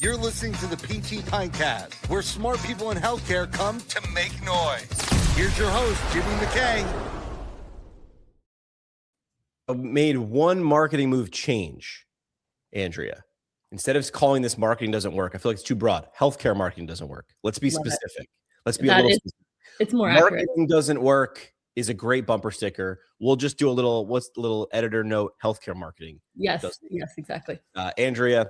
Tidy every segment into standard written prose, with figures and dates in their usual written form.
You're listening to the PT Pintcast, where smart people in healthcare come to make noise. Here's your host, Jimmy McKay. Made one marketing move change, Andrea. Instead of calling this marketing doesn't work, I feel like it's too broad. Healthcare marketing doesn't work. Let's be specific. Let's be a little specific. It's more marketing accurate. Doesn't work is a great bumper sticker. We'll just do a little, what's the little editor note? Healthcare marketing. Yes, exactly. Andrea,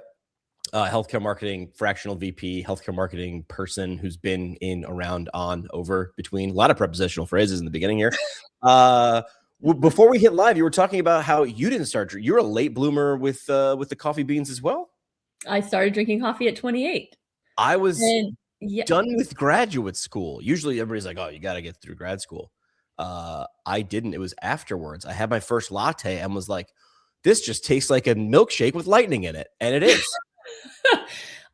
healthcare marketing, fractional VP, healthcare marketing person who's been in, around, on, over, between, a lot of prepositional phrases in the beginning here. Before we hit live, you were talking about how you didn't start. You're a late bloomer with the coffee beans as well. I started drinking coffee at 28. I was done with graduate school. Usually everybody's like, oh, you got to get through grad school. I didn't. It was afterwards. I had my first latte and was like, this just tastes like a milkshake with lightning in it. And it is.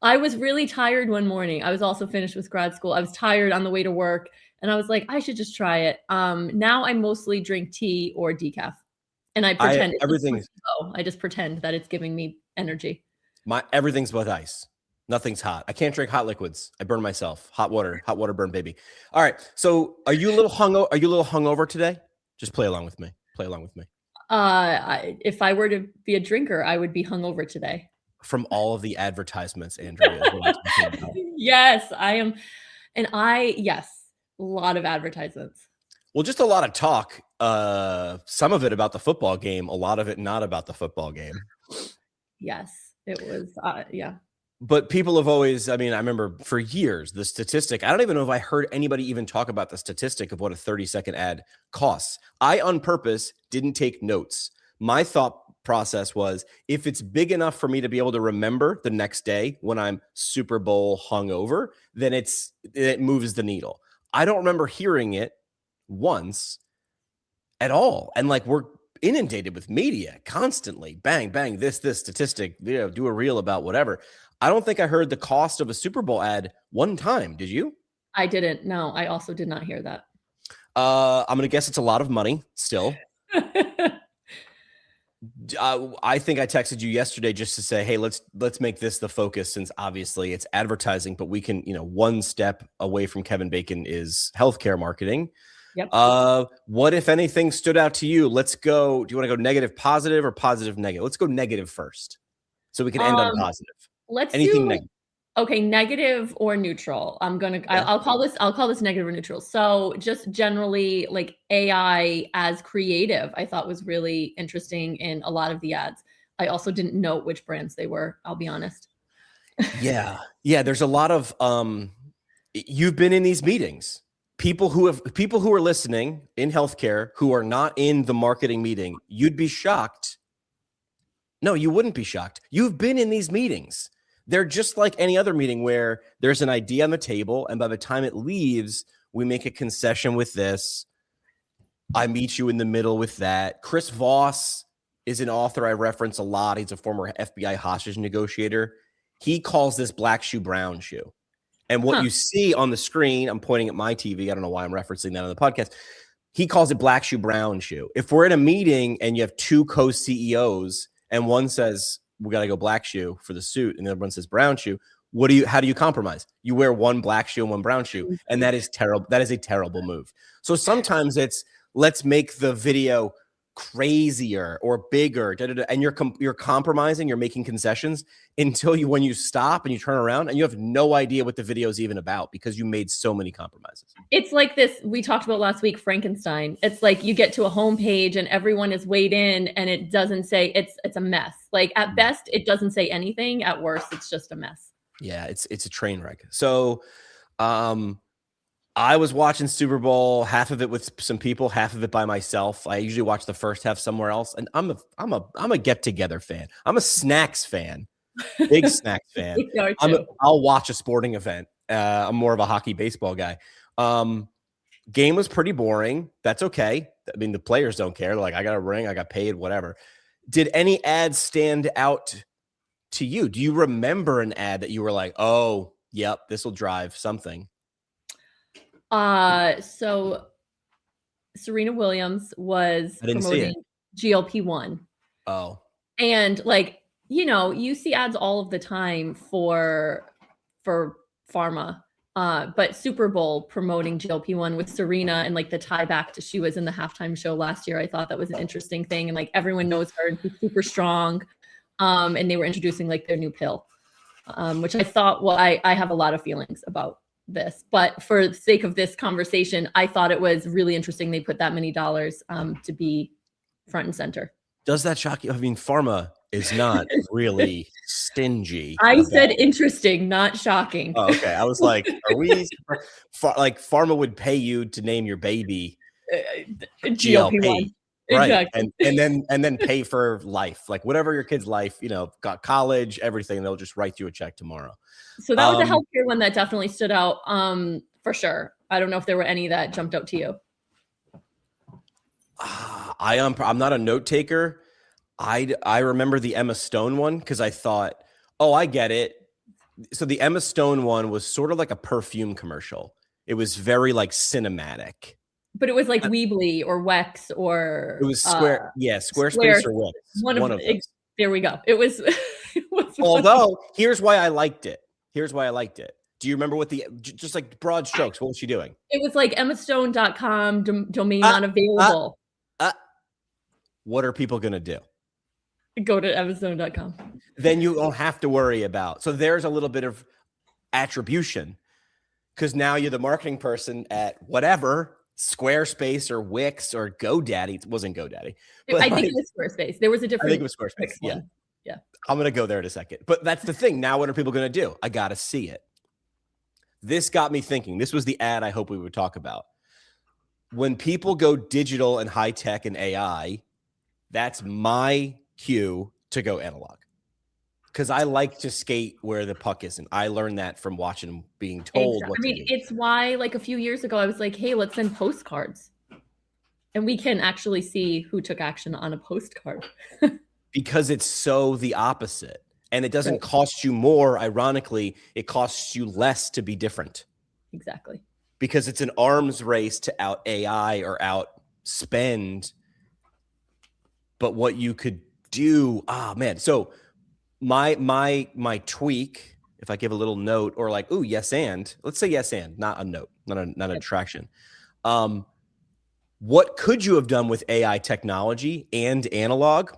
I was really tired one morning. I was also finished with grad school. I was tired on the way to work. And I was like, I should just try it. Now I mostly drink tea or decaf. And I pretend I just pretend that it's giving me energy. Everything's with ice. Nothing's hot. I can't drink hot liquids. I burn myself. Hot water burn, baby. All right. So are you a little hungover today? Just play along with me. If I were to be a drinker, I would be hungover today. From all of the advertisements, Andrea. Yes, I am. And yes, a lot of advertisements. Well, just a lot of talk. Some of it about the football game, a lot of it not about the football game. Yes, it was. Yeah. But people have always, I remember for years, the statistic, I don't even know if I heard anybody even talk about the statistic of what a 30-second ad costs. I, on purpose, didn't take notes. My thought process was, if it's big enough for me to be able to remember the next day when I'm Super Bowl hungover, then it moves the needle. I don't remember hearing it once at all. And we're inundated with media constantly. Bang, bang, this statistic, do a reel about whatever. I don't think I heard the cost of a Super Bowl ad one time. Did you? I didn't. No, I also did not hear that. I'm going to guess it's a lot of money still. I think I texted you yesterday just to say, hey, let's make this the focus, since obviously it's advertising, but we can, one step away from Kevin Bacon is healthcare marketing. Yep. What, if anything, stood out to you? Let's go. Do you want to go negative, positive, or positive, negative? Let's go negative first, so we can end on positive. Let's anything do negative. Okay, negative or neutral. I'll call this negative or neutral. So just generally, like, AI as creative, I thought was really interesting in a lot of the ads. I also didn't note which brands they were, I'll be honest. Yeah. There's a lot of you've been in these meetings. People who are listening in healthcare who are not in the marketing meeting, you'd be shocked. No, you wouldn't be shocked. You've been in these meetings. They're just like any other meeting where there's an idea on the table, and by the time it leaves, we make a concession with this. I meet you in the middle with that. Chris Voss is an author I reference a lot. He's a former FBI hostage negotiator. He calls this black shoe, brown shoe. And what you see on the screen, I'm pointing at my TV. I don't know why I'm referencing that on the podcast. He calls it black shoe, brown shoe. If we're in a meeting and you have two co-CEOs and one says, we got to go black shoe for the suit, and the other one says brown shoe, how do you compromise? You wear one black shoe and one brown shoe, and that is terrible. That is a terrible move. So sometimes it's, let's make the video crazier or bigger, and you're compromising, you're making concessions until when you stop and you turn around and you have no idea what the video is even about because you made so many compromises. It's like this we talked about last week, Frankenstein. It's like you get to a homepage and everyone is weighed in, and it doesn't say, it's a mess. Like, at best, it doesn't say anything. At worst, it's just a mess. Yeah, it's a train wreck. So I was watching Super Bowl, half of it with some people, half of it by myself. I usually watch the first half somewhere else, and I'm a get together fan. I'm a snacks fan, big snacks fan. I'll watch a sporting event. I'm more of a hockey, baseball guy. Game was pretty boring. That's okay. I mean, the players don't care. They're like, I got a ring, I got paid, whatever. Did any ads stand out to you? Do you remember an ad that you were like, oh, yep, this will drive something? So Serena Williams was promoting GLP-1. Oh. And like, you see ads all of the time for pharma. But Super Bowl promoting GLP-1 with Serena and like the tie back to she was in the halftime show last year. I thought that was an interesting thing. And like everyone knows her and she's super strong. And they were introducing like their new pill, which I thought, well, I have a lot of feelings about this, but for the sake of this conversation, I thought it was really interesting. They put that many dollars to be front and center. Does that shock you? I mean, pharma is not really stingy. I said interesting, not shocking. Oh, okay. I was like, are we like pharma would pay you to name your baby GLP, right? Exactly. And then pay for life, like whatever your kid's life, got college, everything. They'll just write you a check tomorrow. So that was a healthcare one that definitely stood out for sure. I don't know if there were any that jumped out to you. I'm not a note taker. I remember the Emma Stone one because I thought, oh, I get it. So the Emma Stone one was sort of like a perfume commercial. It was very like cinematic. But it was like Weebly or Wex or it was Squarespace or Wix. One of them. There we go. It was. Although here's why I liked it. Do you remember what just like broad strokes? What was she doing? It was like emmastone.com domain not available. What are people going to do? Go to emmastone.com. Then you don't have to worry about. So there's a little bit of attribution because now you're the marketing person at whatever Squarespace or Wix or GoDaddy. It wasn't GoDaddy. But I think it was Squarespace. There was a different. I think it was Squarespace. Yeah. I'm going to go there in a second. But that's the thing. Now what are people going to do? I got to see it. This got me thinking. This was the ad I hope we would talk about. When people go digital and high tech and AI, that's my cue to go analog. Because I like to skate where the puck isn't. I learned that from watching, being told what to do. It's why like a few years ago, I was like, hey, let's send postcards. And we can actually see who took action on a postcard. Because it's so the opposite. And it doesn't cost you more. Ironically, it costs you less to be different. Exactly. Because it's an arms race to out AI or outspend. But what you could do, So my tweak, if I give a little note or like, ooh, yes, and let's say yes, and not a note, not a detraction. What could you have done with AI technology and analog?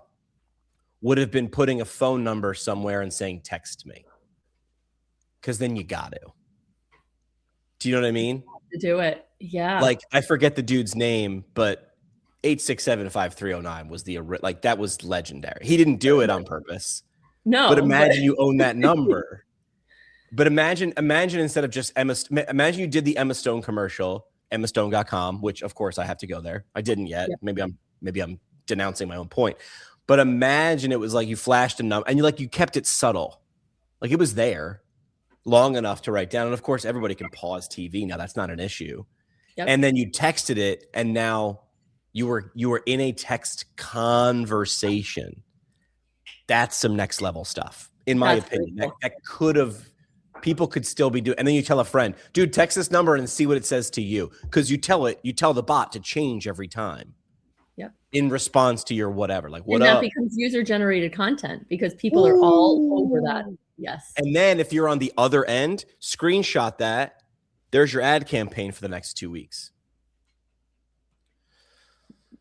Would have been putting a phone number somewhere and saying, text me. Because then you got to. Do you know what I mean? To do it. Yeah. Like, I forget the dude's name, but 867-5309 was that was legendary. He didn't do it on purpose. No. But imagine you own that number. But imagine instead of just imagine you did the Emma Stone commercial, emmastone.com, which of course I have to go there. I didn't yet. Yeah. Maybe I'm denouncing my own point. But imagine it was like you flashed a number and you kept it subtle. Like it was there long enough to write down. And of course, everybody can pause TV. Now that's not an issue. Yep. And then you texted it and now you were in a text conversation. That's some next level stuff, in my opinion. Cool. That could have, people could still be doing. And then you tell a friend, dude, text this number and see what it says to you. Because you tell the bot to change every time. In response to your whatever, like what and that becomes user-generated content because people are all over that. Yes. And then if you're on the other end, screenshot that. There's your ad campaign for the next 2 weeks.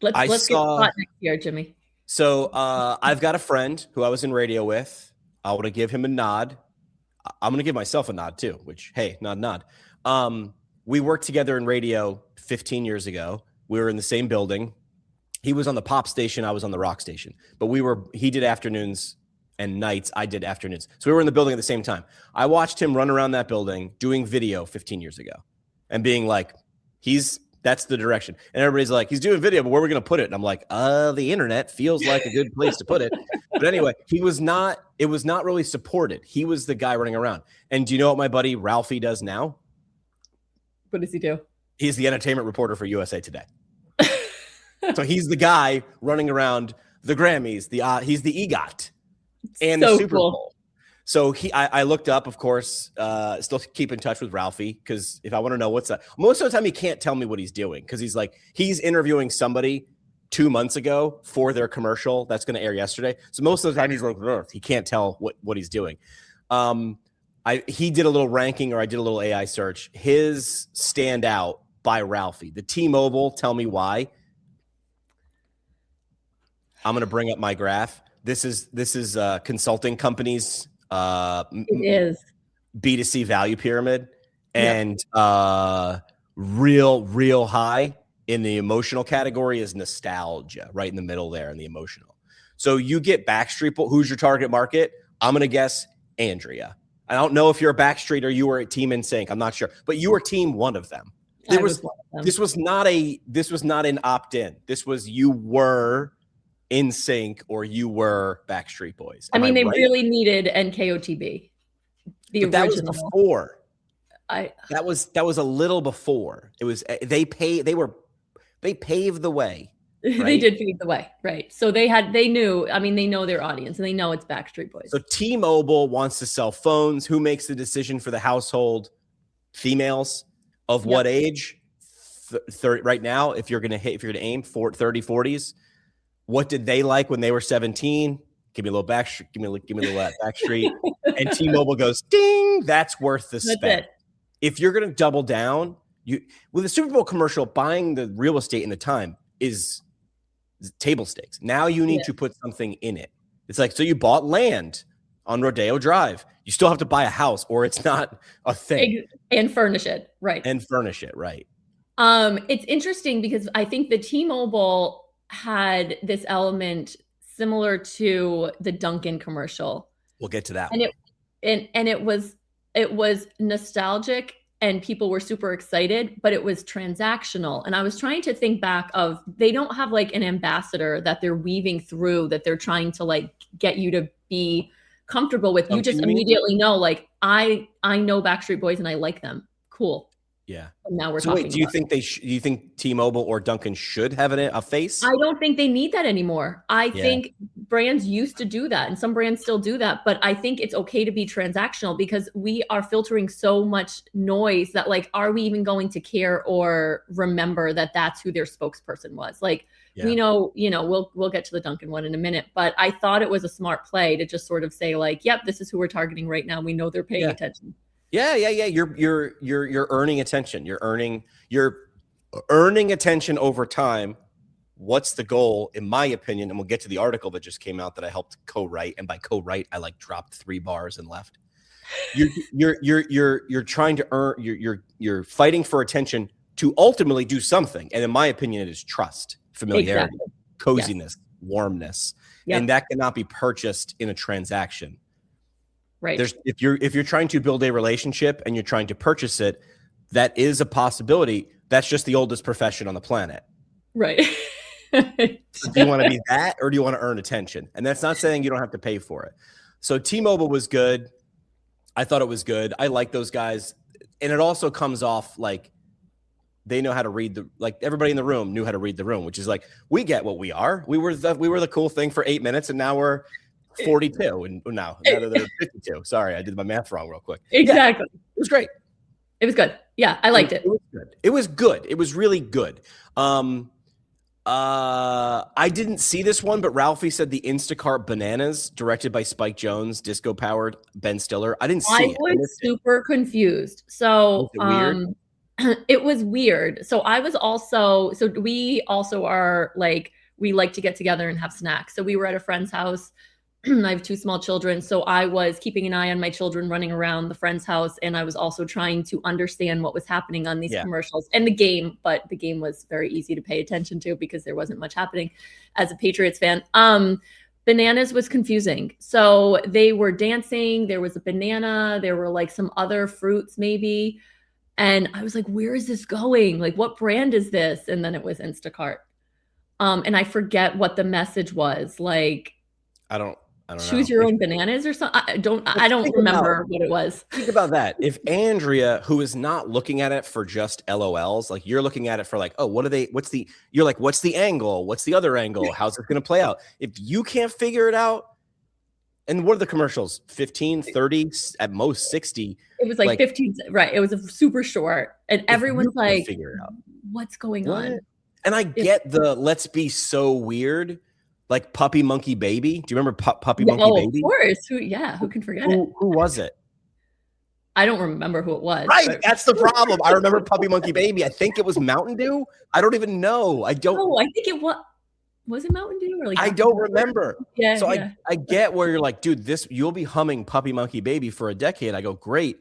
Let's get hot next year, Jimmy. So I've got a friend who I was in radio with. I want to give him a nod. I'm going to give myself a nod too, which, hey, nod. We worked together in radio 15 years ago. We were in the same building. He was on the pop station. I was on the rock station. But he did afternoons and nights. I did afternoons. So we were in the building at the same time. I watched him run around that building doing video 15 years ago and being like, that's the direction. And everybody's like, he's doing video, but where are we going to put it? And I'm like, the internet feels like a good place to put it. But anyway, it was not really supported. He was the guy running around. And do you know what my buddy Ralphie does now? What does he do? He's the entertainment reporter for USA Today. So he's the guy running around the Grammys. He's the EGOT and the Super Bowl. So I looked up, of course, still keep in touch with Ralphie because if I want to know what's that, most of the time he can't tell me what he's doing because he's interviewing somebody 2 months ago for their commercial that's going to air yesterday. So most of the time he's like, ugh, he can't tell what he's doing. He did a little ranking, or I did a little AI search. His standout by Ralphie, the T-Mobile. Tell me why. I'm going to bring up my graph. This is consulting companies. It is B2C value pyramid, and real high in the emotional category is nostalgia, right in the middle there in the emotional. So you get Backstreet. Who's your target market? I'm going to guess Andrea. I don't know if you're a Backstreet or you were a Team NSYNC. I'm not sure, but you were team one of them. This was not an opt-in. This was you were NSYNC or you were Backstreet Boys. I mean, they really needed NKOTB. That was before. That was a little before. It was they paved the way. Right? They did pave the way, right? So they knew. I mean, they know their audience and they know it's Backstreet Boys. So T-Mobile wants to sell phones. Who makes the decision for the household? Females of what age? 30 right now. If you're gonna aim for 30, 40s. What did they like when they were 17? Give me a little Backstreet. Give me a little Backstreet. And T-Mobile goes, ding. That's worth the spend. If you're going to double down, with the Super Bowl commercial, buying the real estate and the time is table stakes. Now you need to put something in it. It's like, so you bought land on Rodeo Drive. You still have to buy a house, or it's not a thing. And furnish it, right? It's interesting because I think the T-Mobile had this element similar to the Dunkin' commercial. We'll get to that. And it was nostalgic and people were super excited, but it was transactional. And I was trying to think back of, they don't have like an ambassador that they're weaving through, that they're trying to like get you to be comfortable with. You just immediately know, like, I know Backstreet Boys and I like them. Cool. Yeah. And now we're talking. Wait, do you think T-Mobile or Dunkin' should have a face? I don't think they need that anymore. I think brands used to do that, and some brands still do that. But I think it's okay to be transactional because we are filtering so much noise that, like, are we even going to care or remember that that's who their spokesperson was? Like, we know, we'll get to the Dunkin' one in a minute, but I thought it was a smart play to just sort of say, like, yep, this is who we're targeting right now. We know they're paying attention. Yeah. You're earning attention. You're earning attention over time. What's the goal, in my opinion? And we'll get to the article that just came out that I helped co-write. And by co-write, I like dropped 3 bars and left. You're trying to earn. You're fighting for attention to ultimately do something. And in my opinion, it is trust, familiarity, coziness, warmness, and that cannot be purchased in a transaction. Right. If you're trying to build a relationship and you're trying to purchase it, that is a possibility. That's just the oldest profession on the planet. Right. Do you want to be that, or do you want to earn attention? And that's not saying you don't have to pay for it. So T-Mobile was good. I thought it was good. I like those guys. And it also comes off like they know how to read like everybody in the room knew how to read the room, which is like, we get what we are. We were the cool thing for 8 minutes, and now we're 42 and now they're 52. Sorry, I did my math wrong real quick. Exactly. It was great. It was good. Yeah, I liked it. It was good. It was really good. I didn't see this one, but Ralphie said the Instacart Bananas, directed by Spike Jonze, disco powered, Ben Stiller. I didn't see it. I was super confused. So weird? It was weird. So we also are like, we like to get together and have snacks. So we were at a friend's house. I have 2 small children. So I was keeping an eye on my children running around the friend's house. And I was also trying to understand what was happening on these commercials and the game. But the game was very easy to pay attention to because there wasn't much happening as a Patriots fan. Bananas was confusing. So they were dancing. There was a banana. There were like some other fruits maybe. And I was like, where is this going? Like, what brand is this? And then it was Instacart. And I forget what the message was. Like, I don't choose know. your own bananas or something. I don't remember what it was. Think about that. If Andrea, who is not looking at it for just LOLs, like you're looking at it for like, oh, you're like, what's the angle? What's the other angle? How's it going to play out? If you can't figure it out, and what are the commercials? 15, 30, at most 60. It was like 15, right? It was a super short. And everyone's like, figure it out. what's going on? And I get the let's be so weird, like Puppy Monkey Baby. Do you remember Puppy Monkey Baby? Of course. Who can forget it? Who was it? I don't remember who it was. Right, but- that's the problem. I remember Puppy Monkey Baby. I think it was Mountain Dew. I don't even know. I don't. Oh, I think it was. Was it Mountain Dew or like? I don't remember. Yeah. So yeah. I get where you're like, dude, you'll be humming Puppy Monkey Baby for a decade. I go, great.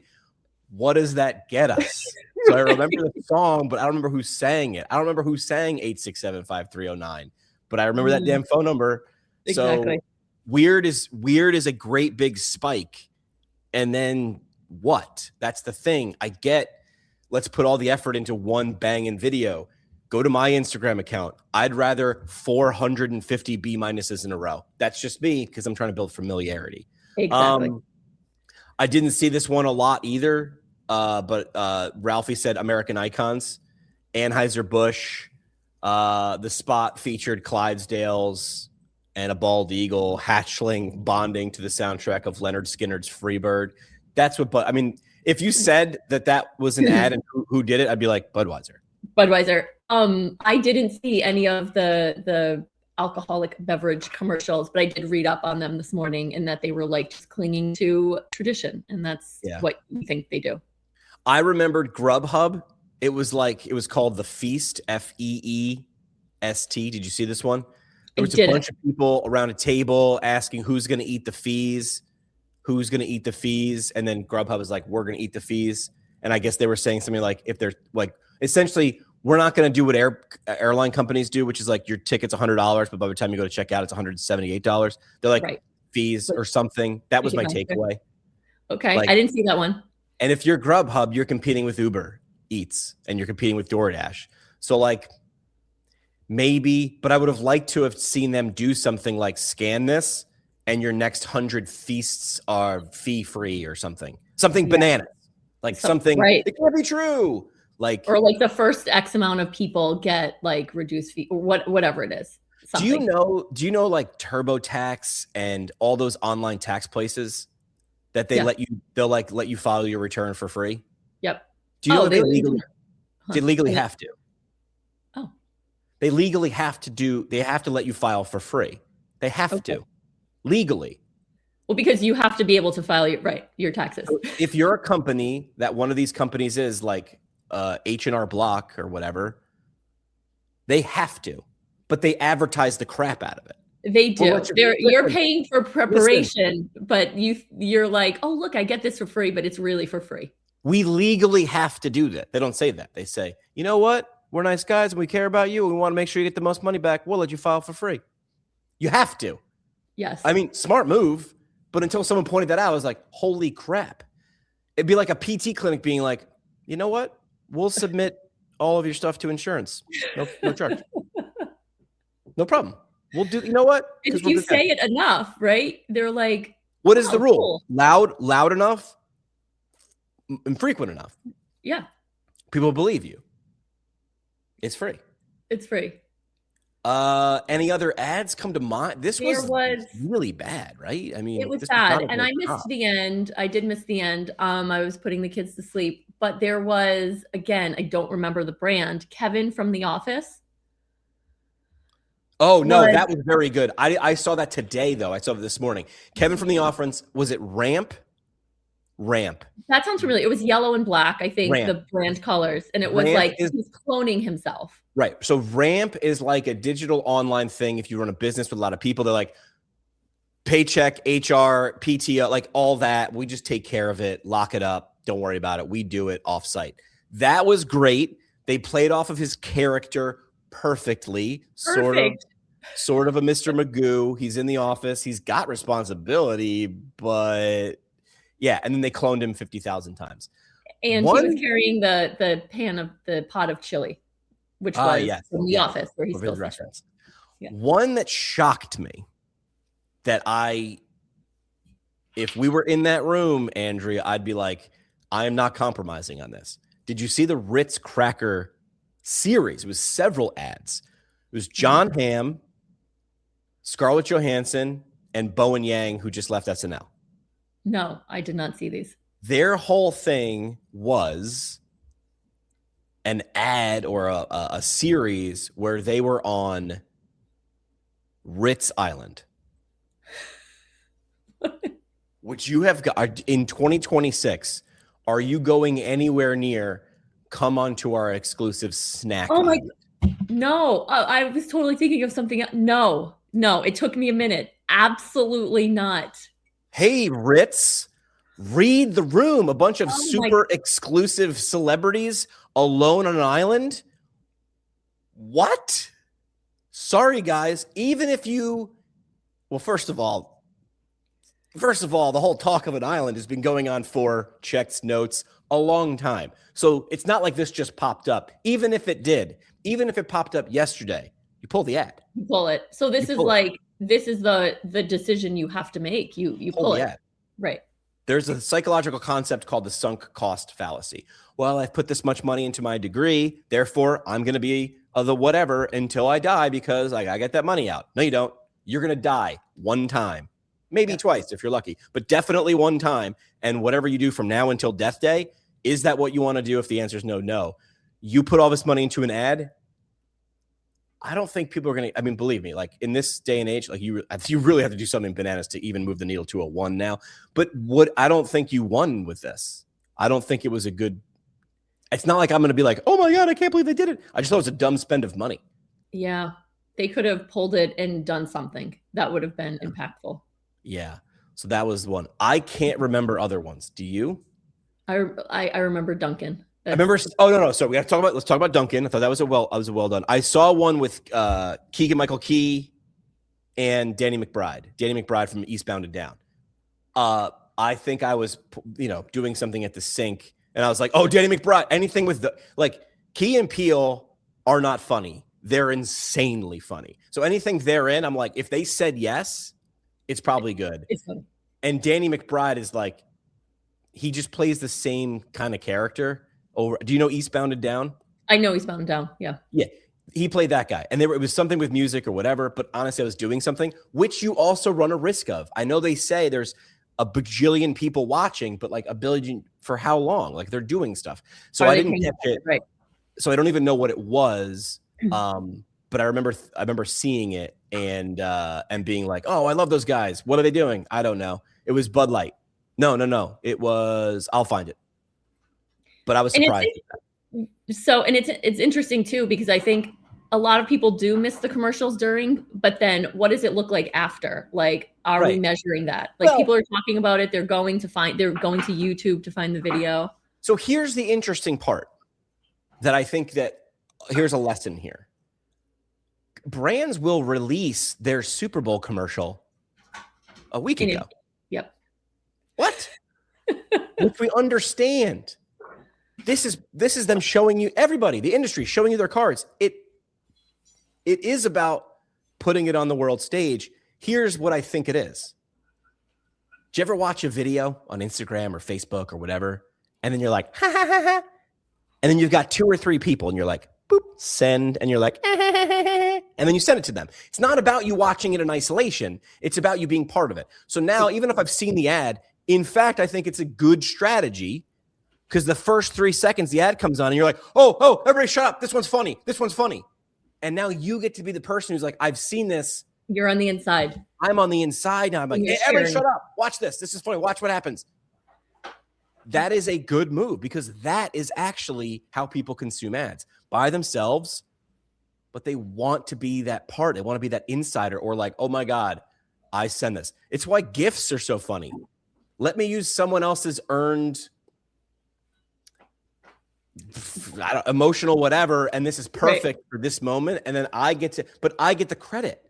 What does that get us? So I remember the song, but I don't remember who sang it. I don't remember who sang 8675309, but I remember that damn phone number. Exactly. So weird is a great big spike. And then what? That's the thing. I get, let's put all the effort into one banging video. Go to my Instagram account. I'd rather 450 B minuses in a row. That's just me because I'm trying to build familiarity. Exactly. I didn't see this one a lot either, but Ralphie said American Icons, Anheuser-Busch. The spot featured Clydesdales and a bald eagle hatchling bonding to the soundtrack of Leonard Skinner's Freebird. That's what, but I mean, if you said that was an ad and who did it, I'd be like Budweiser. I didn't see any of the alcoholic beverage commercials, but I did read up on them this morning and that they were like just clinging to tradition. And that's what you think they do. I remembered Grubhub. It was called The Feast, FEEST. Did you see this one? There was a bunch of people around a table asking who's going to eat the fees, and then Grubhub is like, we're going to eat the fees. And I guess they were saying something like, if they're like, essentially, we're not going to do what airline companies do, which is like your ticket's $100, but by the time you go to check out, it's $178. They're like fees or something. That was my takeaway. Okay, I didn't see that one. And if you're Grubhub, you're competing with Uber Eats and you're competing with DoorDash. So like maybe, but I would have liked to have seen them do something like scan this and your next 100 feasts are fee-free or something. Something bananas. Like something, it can't be true. Like, or like the first X amount of people get like reduced fee or whatever it is. Something. Do you know like TurboTax and all those online tax places that they'll let you file your return for free? Yep. Do you know they legally have to? Oh. They legally have to they have to let you file for free. They have to. Legally. Well, because you have to be able to file your taxes. If you're a company that one of these companies is like H&R Block or whatever, they have to, but they advertise the crap out of it. They do. You're paying for preparation, but you're like, oh, look, I get this for free, but it's really for free. We legally have to do that. They don't say that. They say, you know what? We're nice guys and we care about you. And we want to make sure you get the most money back. We'll let you file for free. You have to. Yes. I mean, smart move. But until someone pointed that out, I was like, holy crap. It'd be like a PT clinic being like, you know what? We'll submit all of your stuff to insurance. No charge. No problem. We'll do, you know what? If you say it enough, right? They're like, what is the rule? Cool. Loud enough and frequent enough. Yeah. People believe you. It's free. It's free. Any other ads come to mind? This was really bad, right? I mean, it was bad, and I missed the end. I did miss the end. I was putting the kids to sleep, but there was, again, I don't remember the brand. Kevin from The Office. Oh no, that was very good. I saw that today though. I saw it this morning. Kevin from The Office. Was it Ramp? That sounds familiar. It was yellow and black, I think, the brand colors, and it was he's cloning himself. Right. So Ramp is like a digital online thing. If you run a business with a lot of people, they're like paycheck, HR, PTO, like all that. We just take care of it, lock it up. Don't worry about it. We do it offsite. That was great. They played off of his character perfectly. Sort of a Mr. Magoo. He's in the office. He's got responsibility, but yeah. And then they cloned him 50,000 times. And he was carrying the pot of chili, which was from The Office, where he's still reference. Yeah. One that shocked me that if we were in that room, Andrea, I'd be like, I am not compromising on this. Did you see the Ritz Cracker series? It was several ads. It was John Hamm, Scarlett Johansson, and Bowen Yang, who just left SNL. No, I did not see these. Their whole thing was an ad or a series where they were on Ritz Island, which you have got in 2026. Are you going anywhere near come onto our exclusive snack island? No, I was totally thinking of something. No, it took me a minute. Absolutely not. Hey, Ritz, read the room. A bunch of super exclusive celebrities alone on an island. What? Sorry, guys. Even if you, well, first of all, the whole talk of an island has been going on for checks notes a long time. So it's not like this just popped up. Even if it did, even if it popped up yesterday, you pull the ad. You pull it. So this is like, this is the decision you have to make. You pull it. Right. There's a psychological concept called the sunk cost fallacy. Well, I've put this much money into my degree, therefore I'm going to be the whatever until I die because I get that money out. No, you don't. You're going to die one time, maybe twice if you're lucky, but definitely one time. And whatever you do from now until death day, is that what you want to do? If the answer is no, no. You put all this money into an ad, I don't think people are going to, I mean, believe me, like in this day and age, like you really have to do something bananas to even move the needle to a 1 now. But I don't think you won with this. I don't think it was a good, it's not like I'm going to be like, oh my God, I can't believe they did it. I just thought it was a dumb spend of money. Yeah. They could have pulled it and done something that would have been impactful. Yeah. So that was one. I can't remember other ones. Do you? I remember Duncan. I remember. Oh no. So we have to talk about. Let's talk about Duncan. I thought that was well done. I saw one with Keegan-Michael Key and Danny McBride. Danny McBride from Eastbound and Down. I think I was, doing something at the sink, and I was like, "Oh, Danny McBride." Anything with Key and Peele are not funny. They're insanely funny. So anything they're in, I'm like, if they said yes, it's probably good. It's funny. And Danny McBride is like, he just plays the same kind of character. Over, do you know Eastbound and Down? I know Eastbound and Down. Yeah. Yeah. He played that guy. And it was something with music or whatever, but honestly, I was doing something which you also run a risk of. I know they say there's a bajillion people watching, but like a billion for how long? Like they're doing stuff. So I didn't catch it. Right. So I don't even know what it was. But I remember seeing it and being like, oh, I love those guys. What are they doing? I don't know. It was Bud Light. No. It was, I'll find it. But I was surprised. It's interesting too, because I think a lot of people do miss the commercials during, but then what does it look like after? Like, are we measuring that? Like people are talking about it. They're going to YouTube to find the video. So here's the interesting part that I think that here's a lesson here. Brands will release their Super Bowl commercial a week ago. Yep. What? If we understand, this is them showing you, everybody, the industry showing you their cards. It is about putting it on the world stage. Here's what I think it is. Do you ever watch a video on Instagram or Facebook or whatever, and then you're like, ha ha ha ha, and then you've got 2 or 3 people, and you're like, boop, send, and you're like, and then you send it to them. It's not about you watching it in isolation. It's about you being part of it. So now, even if I've seen the ad, in fact, I think it's a good strategy because the first 3 seconds the ad comes on and you're like, oh, everybody shut up. This one's funny. This one's funny. And now you get to be the person who's like, I've seen this. You're on the inside. I'm on the inside now. I'm like, hey, everybody shut up. Watch this. This is funny. Watch what happens. That is a good move because that is actually how people consume ads by themselves, but they want to be that part. They want to be that insider or like, oh my God, I send this. It's why GIFs are so funny. Let me use someone else's earned emotional whatever, and this is perfect for this moment. And then I get the credit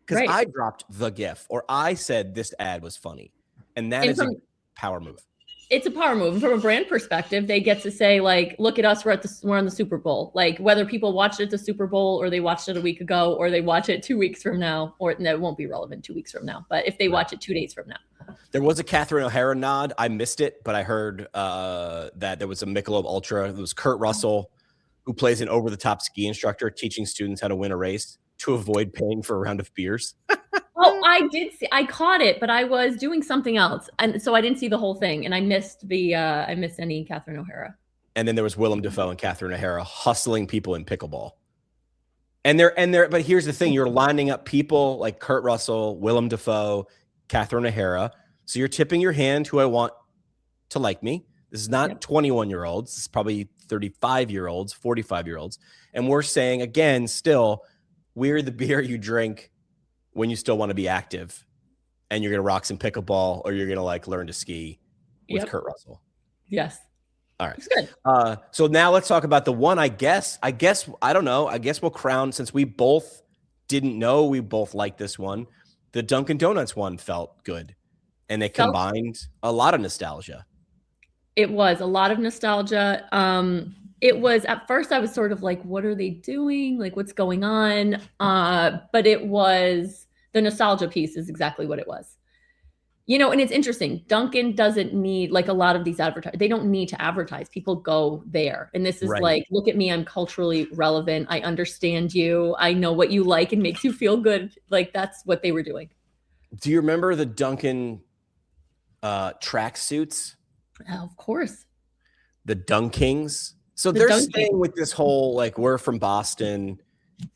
because I dropped the GIF or I said this ad was funny. And that is a power move. It's a power move. From a brand perspective, they get to say, like, look at us, we're on the Super Bowl. Like, whether people watched it at the Super Bowl or they watched it a week ago or they watch it 2 weeks from now, or no, it won't be relevant 2 weeks from now, but if they watch it 2 days from now. There was a Catherine O'Hara nod. I missed it, but I heard that there was a Michelob Ultra. It was Kurt Russell, who plays an over-the-top ski instructor teaching students how to win a race to avoid paying for a round of beers. Oh, I caught it, but I was doing something else. And so I didn't see the whole thing. And I missed any Catherine O'Hara. And then there was Willem Dafoe and Catherine O'Hara hustling people in pickleball. But here's the thing, you're lining up people like Kurt Russell, Willem Dafoe, Catherine O'Hara. So you're tipping your hand who I want to like me. This is not 21-year-olds. This is probably 35-year-olds, 45-year-olds. And we're saying, again, still, we're the beer you drink when you still want to be active. And you're going to rock some pickleball, or you're going to like learn to ski with Kurt Russell. Yes. All right. It's good. So now let's talk about the one, I guess, I don't know. I guess we'll crown, since we both didn't know, we both liked this one. The Dunkin' Donuts one felt good. And it combined a lot of nostalgia. It was a lot of nostalgia. It was, at first I was sort of like, what are they doing? Like, what's going on? But it was, the nostalgia piece is exactly what it was. You know, and it's interesting. Dunkin' doesn't need, like a lot of these advertisers, they don't need to advertise. People go there. And this is like, look at me, I'm culturally relevant. I understand you. I know what you like and makes you feel good. Like, that's what they were doing. Do you remember the Dunkin' track suits? Of course. The Dunkings. So they're staying with this whole, like, we're from Boston,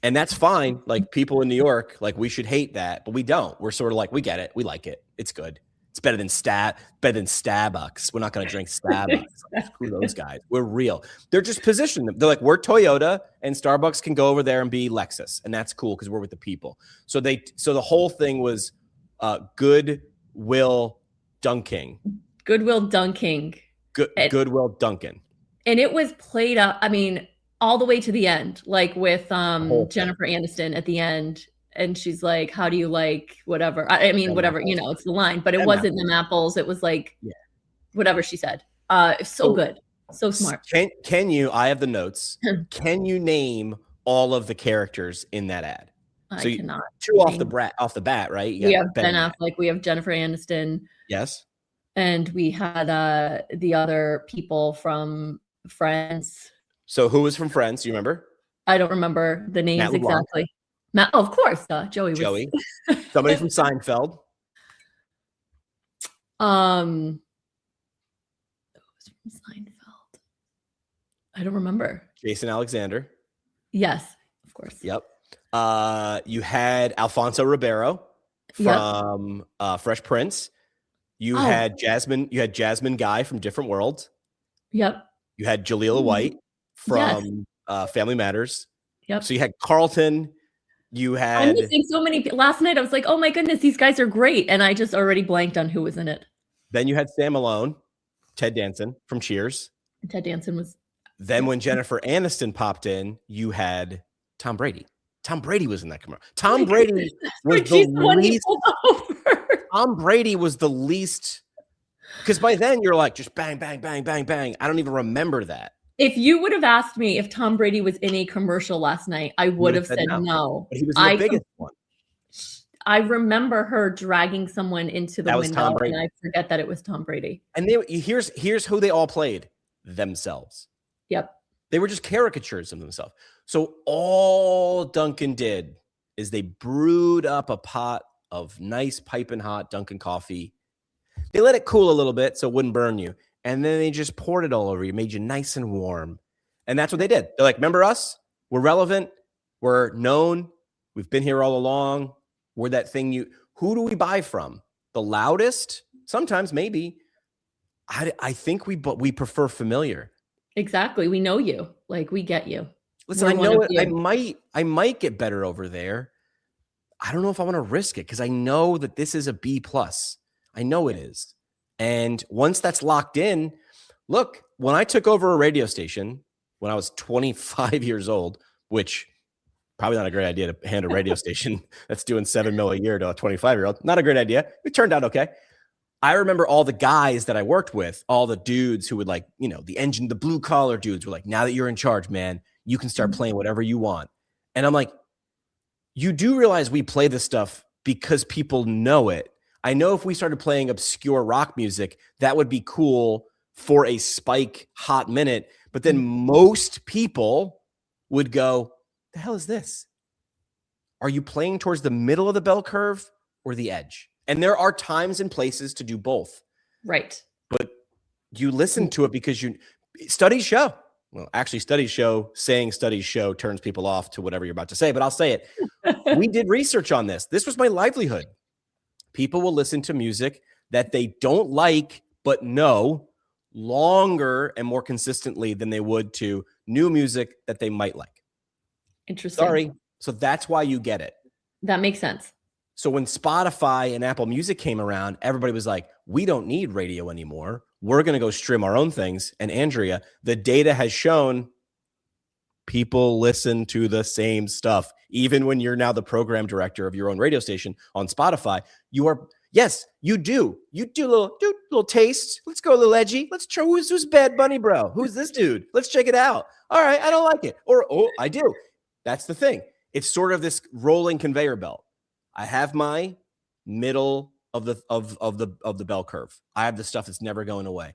and that's fine. Like, people in New York, like, we should hate that, but we don't. We're sort of like, we get it. We like it. It's good. It's better than Starbucks. We're not going to drink Starbucks. Screw those guys. We're real. They're just positioning them. They're like, we're Toyota, and Starbucks can go over there and be Lexus, and that's cool because we're with the people. So the whole thing was Goodwill Dunking. Goodwill Dunking. Goodwill Dunkin'. And it was played up, I mean, all the way to the end, like with Jennifer Aniston at the end. And she's like, how do you like whatever? I mean, whatever, you know, it's the line, but it wasn't them apples. It was like, whatever she said. So good. So smart. Can you, I have the notes. Can you name all of the characters in that ad? I cannot. Two off the bat, right? We have Ben Affleck. We have Jennifer Aniston. Yes. And we had the other people from Friends. So who was from Friends? Do you remember? I don't remember the names exactly. Matt, of course. Joey. Somebody from Seinfeld. Who was from Seinfeld? I don't remember. Jason Alexander. Yes, of course. Yep. You had Alfonso Ribeiro from Fresh Prince. You had Jasmine Guy from Different Worlds. Yep. You had Jalila White from Family Matters. Yep. So you had Carlton. You had. I'm missing so many. Last night I was like, oh my goodness, these guys are great, and I just already blanked on who was in it. Then you had Sam Malone, Ted Danson from Cheers. Ted Danson was. Then when Jennifer Aniston popped in, you had Tom Brady. Tom Brady was in that commercial. Tom Brady was the least. Tom Brady was the least, because by then you're like, just bang, bang, bang, bang, bang. I don't even remember that. If you would have asked me if Tom Brady was in a commercial last night, I would have said no. But he was the biggest one. I remember her dragging someone into the window, and I forget that it was Tom Brady. And here's who they all played: themselves. Yep. They were just caricatures of themselves. So all Dunkin' did is they brewed up a pot of nice piping hot Dunkin' coffee. They let it cool a little bit so it wouldn't burn you. And then they just poured it all over you, made you nice and warm. And that's what they did. They're like, remember us? We're relevant. We're known. We've been here all along. We're that thing who do we buy from? The loudest? Sometimes, maybe. I think we prefer familiar. Exactly. We know you. Like, we get you. Listen, I know it. I might get better over there. I don't know if I want to risk it because I know that this is a B+. I know it is. And once that's locked in, look, when I took over a radio station when I was 25 years old, which probably not a great idea to hand a radio station that's doing $7 million a year to a 25-year-old. Not a great idea. It turned out okay. I remember all the guys that I worked with, all the dudes who would like, the blue collar dudes were like, now that you're in charge, man, you can start playing whatever you want. And I'm like, you do realize we play this stuff because people know it. I know if we started playing obscure rock music, that would be cool for a spike hot minute. But then most people would go, the hell is this? Are you playing towards the middle of the bell curve or the edge? And there are times and places to do both. Right. But you listen to it because Studies show. Well, actually, studies show saying studies show turns people off to whatever you're about to say, but I'll say it. We did research on this. This was my livelihood. People will listen to music that they don't like, but know longer and more consistently than they would to new music that they might like. Interesting. Sorry. So that's why you get it. That makes sense. So when Spotify and Apple Music came around, everybody was like, we don't need radio anymore. We're going to go stream our own things. And Andrea, the data has shown people listen to the same stuff. Even when you're now the program director of your own radio station on Spotify, you are, yes, you do. You do little tastes. Let's go a little edgy. Let's try who's Bad Bunny, bro. Who's this dude? Let's check it out. All right, I don't like it. Or, oh, I do. That's the thing. It's sort of this rolling conveyor belt. I have my middle of the bell curve. I have the stuff that's never going away.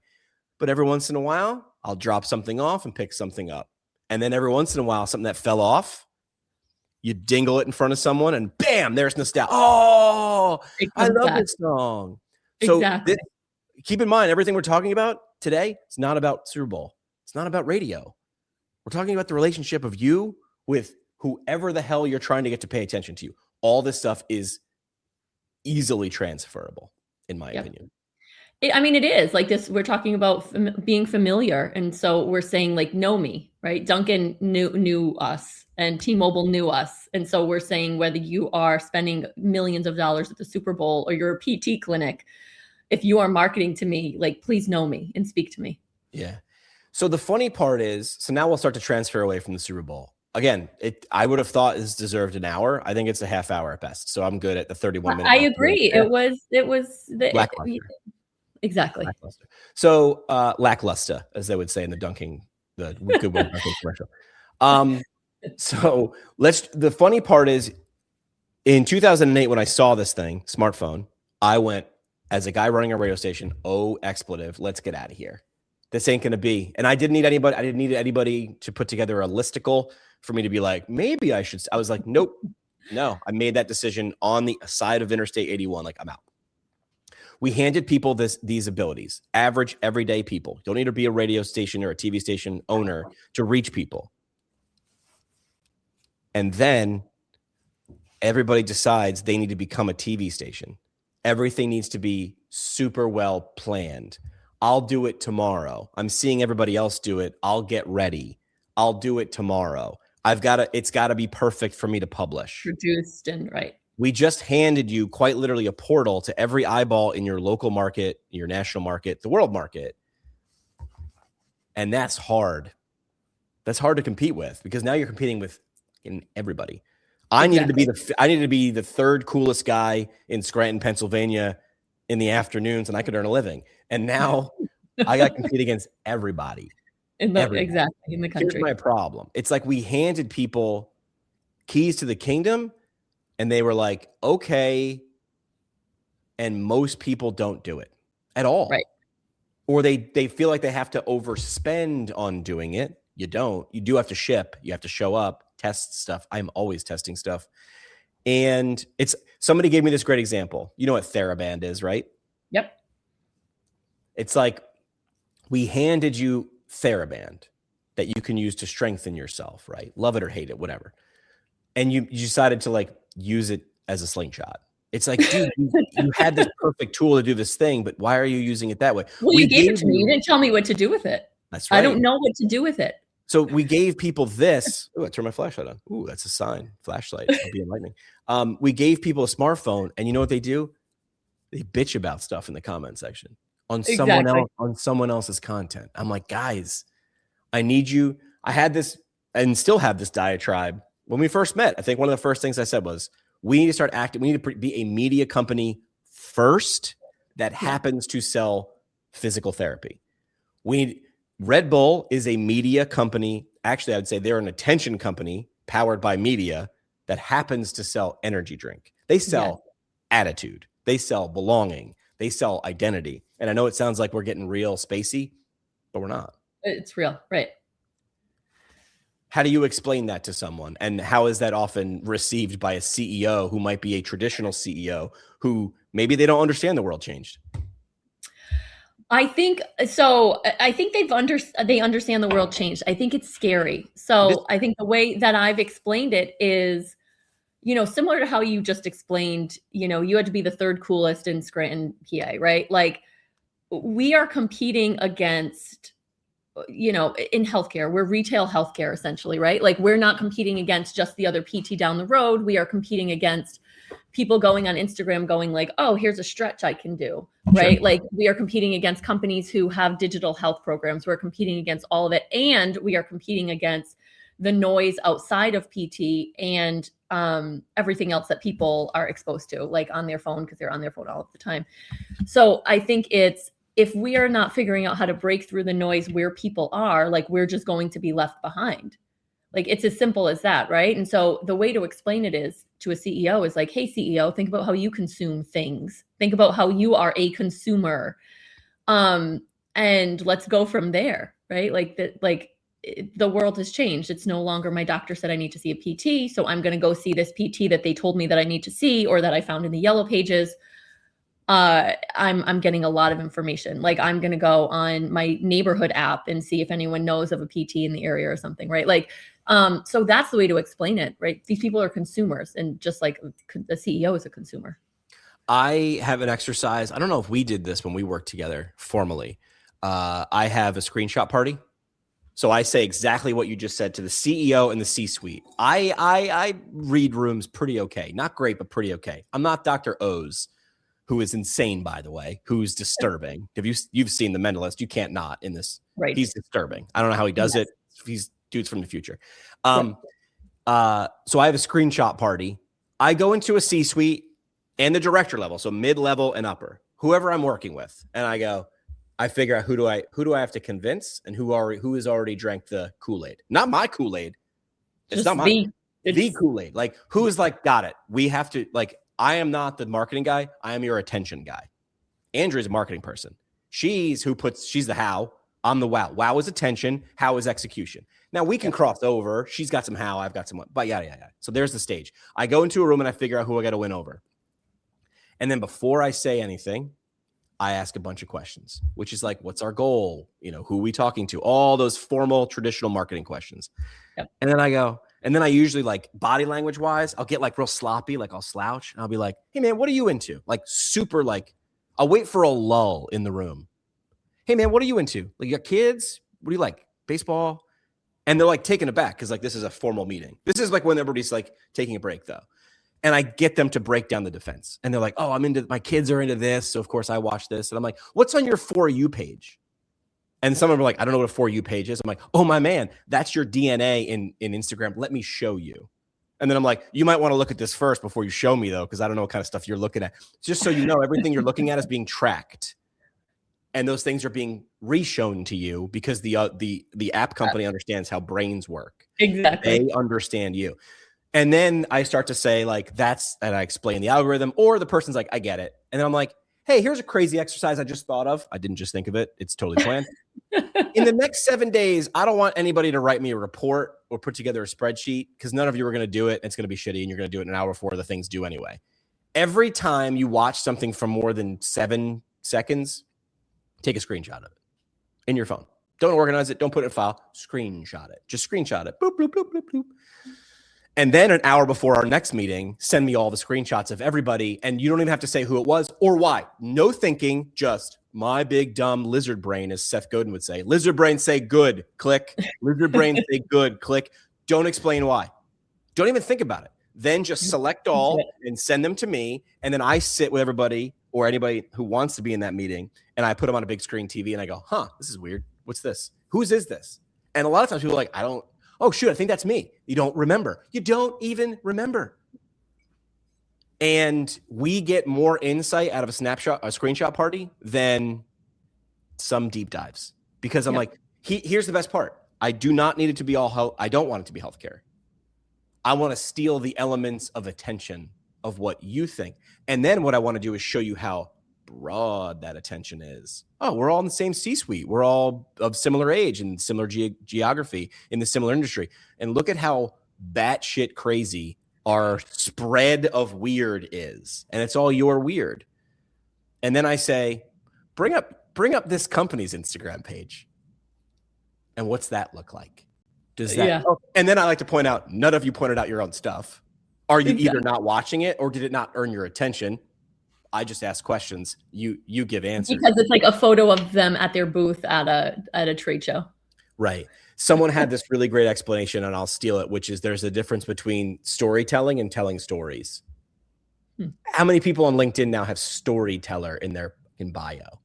But every once in a while, I'll drop something off and pick something up. And then every once in a while, something that fell off, you dingle it in front of someone and bam, there's nostalgia. Oh, I love this song. So exactly. Keep in mind, everything we're talking about today, it's not about Super Bowl. It's not about radio. We're talking about the relationship of you with whoever the hell you're trying to get to pay attention to you. All this stuff is easily transferable, in my opinion. It is like this. We're talking about being familiar. And so we're saying like, know me, right? Duncan knew us and T-Mobile knew us. And so we're saying whether you are spending millions of dollars at the Super Bowl or you're a PT clinic, if you are marketing to me, like, please know me and speak to me. Yeah. So the funny part is, so now we'll start to transfer away from the Super Bowl. Again, I would have thought this deserved an hour. I think it's a half hour at best. So I'm good at the 31 minutes. I agree. It was exactly. Lackluster. So lackluster, as they would say in the dunking, the good one dunking commercial. So the funny part is in 2008, when I saw this thing, smartphone, I went as a guy running a radio station, oh, expletive, let's get out of here. This ain't going to be. And I didn't need anybody to put together a listicle for me to be like, maybe I should. I was like, nope, no. I made that decision on the side of Interstate 81. Like, I'm out. We handed people these abilities, average, everyday people. Don't need to be a radio station or a TV station owner to reach people. And then everybody decides they need to become a TV station. Everything needs to be super well planned. I'll do it tomorrow. I'm seeing everybody else do it. I'll get ready. I'll do it tomorrow. It's got to be perfect for me to publish. Produced and right. We just handed you quite literally a portal to every eyeball in your local market, your national market, the world market. And that's hard. That's hard to compete with because now you're competing with everybody. I needed to be the third coolest guy in Scranton, Pennsylvania in the afternoons, and I could earn a living. And now I got to compete against everybody. Exactly, in the country. Here's my problem. It's like we handed people keys to the kingdom, and they were like, okay, and most people don't do it at all. Right. Or they feel like they have to overspend on doing it. You don't. You do have to ship. You have to show up, test stuff. I'm always testing stuff. And somebody gave me this great example. You know what TheraBand is, right? Yep. It's like we handed you TheraBand that you can use to strengthen yourself, right? Love it or hate it, whatever. And you decided to like use it as a slingshot. It's like, dude, you had this perfect tool to do this thing, but why are you using it that way? Well, you gave it to me. You didn't tell me what to do with it. That's right. I don't know what to do with it. So we gave people this. Oh, I turned my flashlight on. Ooh, that's a sign. Flashlight. I'll be enlightening. We gave people a smartphone, and you know what they do? They bitch about stuff in the comment section on someone else's content. I'm like, guys, I need you. I had this and still have this diatribe when we first met. I think one of the first things I said was, we need to start acting. We need to be a media company first that happens to sell physical therapy. Red Bull is a media company. Actually, I would say they're an attention company powered by media that happens to sell energy drink. They sell attitude. They sell belonging. They sell identity. And I know it sounds like we're getting real spacey, but we're not. It's real, right? How do you explain that to someone? And how is that often received by a CEO who might be a traditional CEO who maybe they don't understand the world changed? I think so. I think they understand the world changed. I think it's scary. So I think the way that I've explained it is, similar to how you just explained, you had to be the third coolest in Scranton, PA, right? Like we are competing against, in healthcare, we're retail healthcare essentially, right? Like we're not competing against just the other PT down the road. We are competing against people going on Instagram going like, oh, here's a stretch I can do, right? Sure. Like we are competing against companies who have digital health programs. We're competing against all of it. And we are competing against the noise outside of PT and everything else that people are exposed to, like on their phone, because they're on their phone all of the time. So I think if we are not figuring out how to break through the noise where people are, like we're just going to be left behind. Like it's as simple as that, right? And so the way to explain it is to a CEO is like, hey, CEO, think about how you consume things. Think about how you are a consumer. And let's go from there, right? The world has changed. It's no longer my doctor said I need to see a PT, so I'm going to go see this PT that they told me that I need to see or that I found in the yellow pages. I'm getting a lot of information. Like I'm going to go on my neighborhood app and see if anyone knows of a PT in the area or something, right? Like, so that's the way to explain it, right? These people are consumers, and just like the CEO is a consumer. I have an exercise. I don't know if we did this when we worked together formally. I have a screenshot party. So I say exactly what you just said to the CEO and the C-suite. I read rooms pretty okay. Not great, but pretty okay. I'm not Dr. O's, who is insane, by the way, who's disturbing. If you've seen The Mentalist, you can't not in this. Right. He's disturbing. I don't know how he does it. He's dudes from the future. So I have a screenshot party. I go into a C-suite and the director level, so mid-level and upper, whoever I'm working with, and I figure out who do I have to convince and who has already drank the Kool-Aid. Not my Kool-Aid. It's not the Kool-Aid. Like who's like got it. We have to like. I am not the marketing guy. I am your attention guy. Andrew's a marketing person. She's the how. I'm the wow. Wow is attention. How is execution. Now we can cross over. She's got some how. I've got some, but yada. So there's the stage. I go into a room and I figure out who I got to win over. And then before I say anything, I ask a bunch of questions, which is like, what's our goal? Who are we talking to? All those formal, traditional marketing questions. Yep. And then I usually like body language wise, I'll get like real sloppy, like I'll slouch and I'll be like, hey man, what are you into? Like super, like I'll wait for a lull in the room. Hey man, what are you into? Like you got kids? What do you like? Baseball? And they're like taken aback because like this is a formal meeting. This is like when everybody's like taking a break though. And I get them to break down the defense. And they're like, oh, my kids are into this. So of course I watch this. And I'm like, what's on your For You page? And some of them are like, I don't know what a For You page is. I'm like, oh my man, that's your DNA in Instagram. Let me show you. And then I'm like, you might want to look at this first before you show me though, because I don't know what kind of stuff you're looking at. Just so you know, everything you're looking at is being tracked. And those things are being re-shown to you because the app company understands how brains work. Exactly. They understand you. And then I start to say like, and I explain the algorithm, or the person's like, I get it. And then I'm like, hey, here's a crazy exercise I just thought of. I didn't just think of it. It's totally planned. In the next 7 days, I don't want anybody to write me a report or put together a spreadsheet because none of you are going to do it. It's going to be shitty and you're going to do it in an hour before the thing's due anyway. Every time you watch something for more than 7 seconds, take a screenshot of it in your phone. Don't organize it. Don't put it in a file. Screenshot it. Just screenshot it. Boop, bloop, bloop, bloop, bloop. And then an hour before our next meeting, send me all the screenshots of everybody. And you don't even have to say who it was or why. No thinking, just my big dumb lizard brain, as Seth Godin would say. Lizard brain say good, click. Lizard brain say good, click. Don't explain why. Don't even think about it. Then just select all and send them to me. And then I sit with everybody or anybody who wants to be in that meeting. And I put them on a big screen TV and I go, this is weird. What's this? Whose is this? And a lot of times people are like, oh, shoot, I think that's me. You don't remember. You don't even remember. And we get more insight out of a screenshot party than some deep dives. Because I'm like, here's the best part. I do not need it to be all health. I don't want it to be healthcare. I want to steal the elements of attention of what you think. And then what I want to do is show you how broad that attention is. Oh, we're all in the same C-suite. We're all of similar age and similar geography in the similar industry. And look at how batshit crazy our spread of weird is. And it's all your weird. And then I say, bring up bring up this company's Instagram page. And what's that look like? Does that? Yeah. Oh, and then I like to point out, none of you pointed out your own stuff. Are you either not watching it or did it not earn your attention? I just ask questions. You give answers. Because it's like a photo of them at their booth at a trade show. Right. Someone had this really great explanation, and I'll steal it, which is there's a difference between storytelling and telling stories. How many people on LinkedIn now have storyteller in their bio?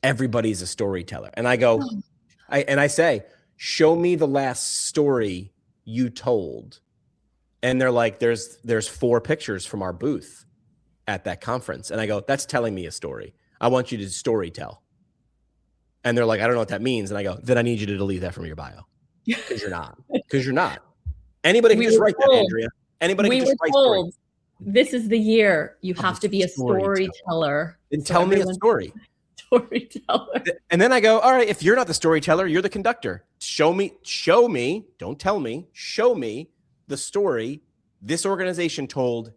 Everybody's a storyteller. And I go, I say, show me the last story you told. And they're like, there's 4 pictures from our booth at that conference. And I go, that's telling me a story. I want you to story tell. And they're like, I don't know what that means. And I go, then I need you to delete that from your bio. Because you're not. Because you're not. Anybody can just write that, Andrea. Anybody can just write story. This is the year you have to be a storyteller. Then tell me a story. Storyteller. And then I go, all right, if you're not the storyteller, you're the conductor. Show me, don't tell me, show me the story this organization told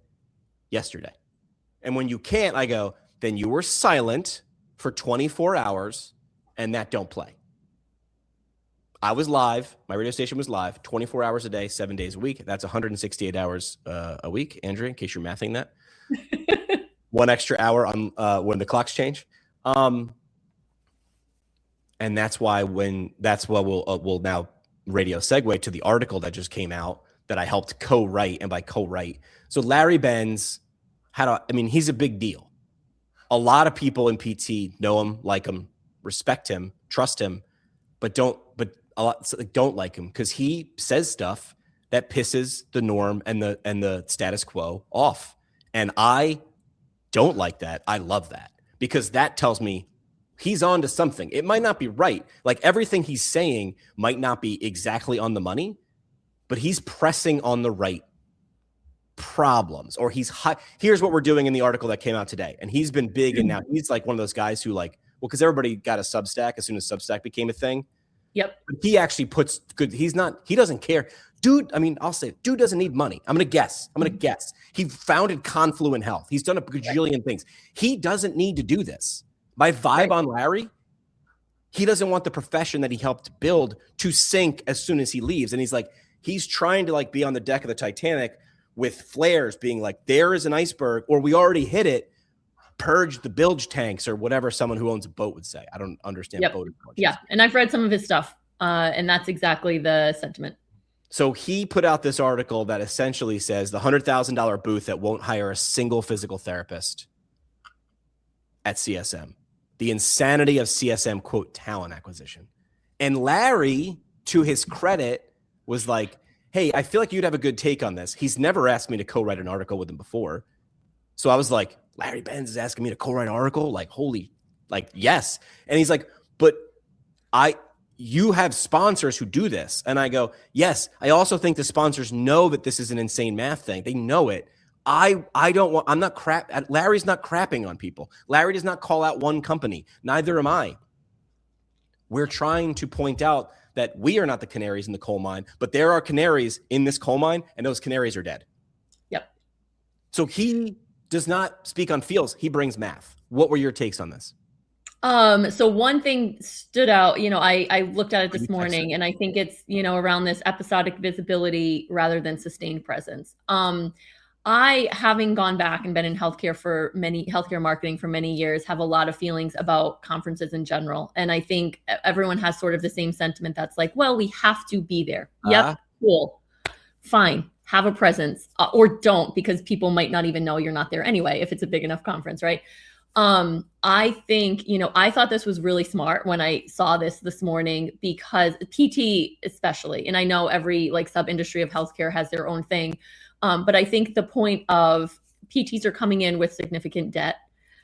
yesterday. And when you can't, I go, then you were silent for 24 hours and that don't play. I was live. My radio station was live 24 hours a day, 7 days a week. That's 168 hours a week, Andrea, in case you're mathing that. 1 extra hour on when the clocks change. And that's why we'll now radio segue to the article that just came out that I helped co-write. And by co-write, so Larry Benz he's a big deal. A lot of people in PT know him, like him, respect him, trust him, but don't like him because he says stuff that pisses the norm and the status quo off. And I don't like that. I love that because that tells me he's on to something. It might not be right. Like everything he's saying might not be exactly on the money, but he's pressing on the right problems, or here's what we're doing in the article that came out today. And he's been big. And now he's like one of those guys who because everybody got a Substack as soon as Substack became a thing. Yep. But he actually puts good. He doesn't care. Dude, I'll say, dude doesn't need money. I'm going to guess. He founded Confluent Health. He's done a gajillion things. He doesn't need to do this. My vibe on Larry, he doesn't want the profession that he helped build to sink as soon as he leaves. And he's trying to be on the deck of the Titanic with flares being like, there is an iceberg, or we already hit it. Purge the bilge tanks, or whatever someone who owns a boat would say. I don't understand boat as much. Yeah, and I've read some of his stuff, and that's exactly the sentiment. So he put out this article that essentially says the $100,000 booth that won't hire a single physical therapist at CSM. The insanity of CSM, quote, talent acquisition. And Larry, to his credit, was like, hey, I feel like you'd have a good take on this. He's never asked me to co-write an article with him before. So I was like, Larry Benz is asking me to co-write an article? Yes. And he's like, but you have sponsors who do this. And I go, yes. I also think the sponsors know that this is an insane math thing. They know it. Larry's not crapping on people. Larry does not call out one company. Neither am I. We're trying to point out that we are not the canaries in the coal mine, but there are canaries in this coal mine, and those canaries are dead. Yep. So he does not speak on feels. He brings math. What were your takes on this? So one thing stood out, I looked at it this morning, and I think it's, around this episodic visibility rather than sustained presence. I, having gone back and been in healthcare marketing for many years, have a lot of feelings about conferences in general. And I think everyone has sort of the same sentiment that's like, well, we have to be there. Yep. Cool. Fine. Have a presence, or don't, because people might not even know you're not there anyway, if it's a big enough conference. Right. I think, I thought this was really smart when I saw this morning, because PT especially, and I know every sub industry of healthcare has their own thing. But I think the point of PTs are coming in with significant debt.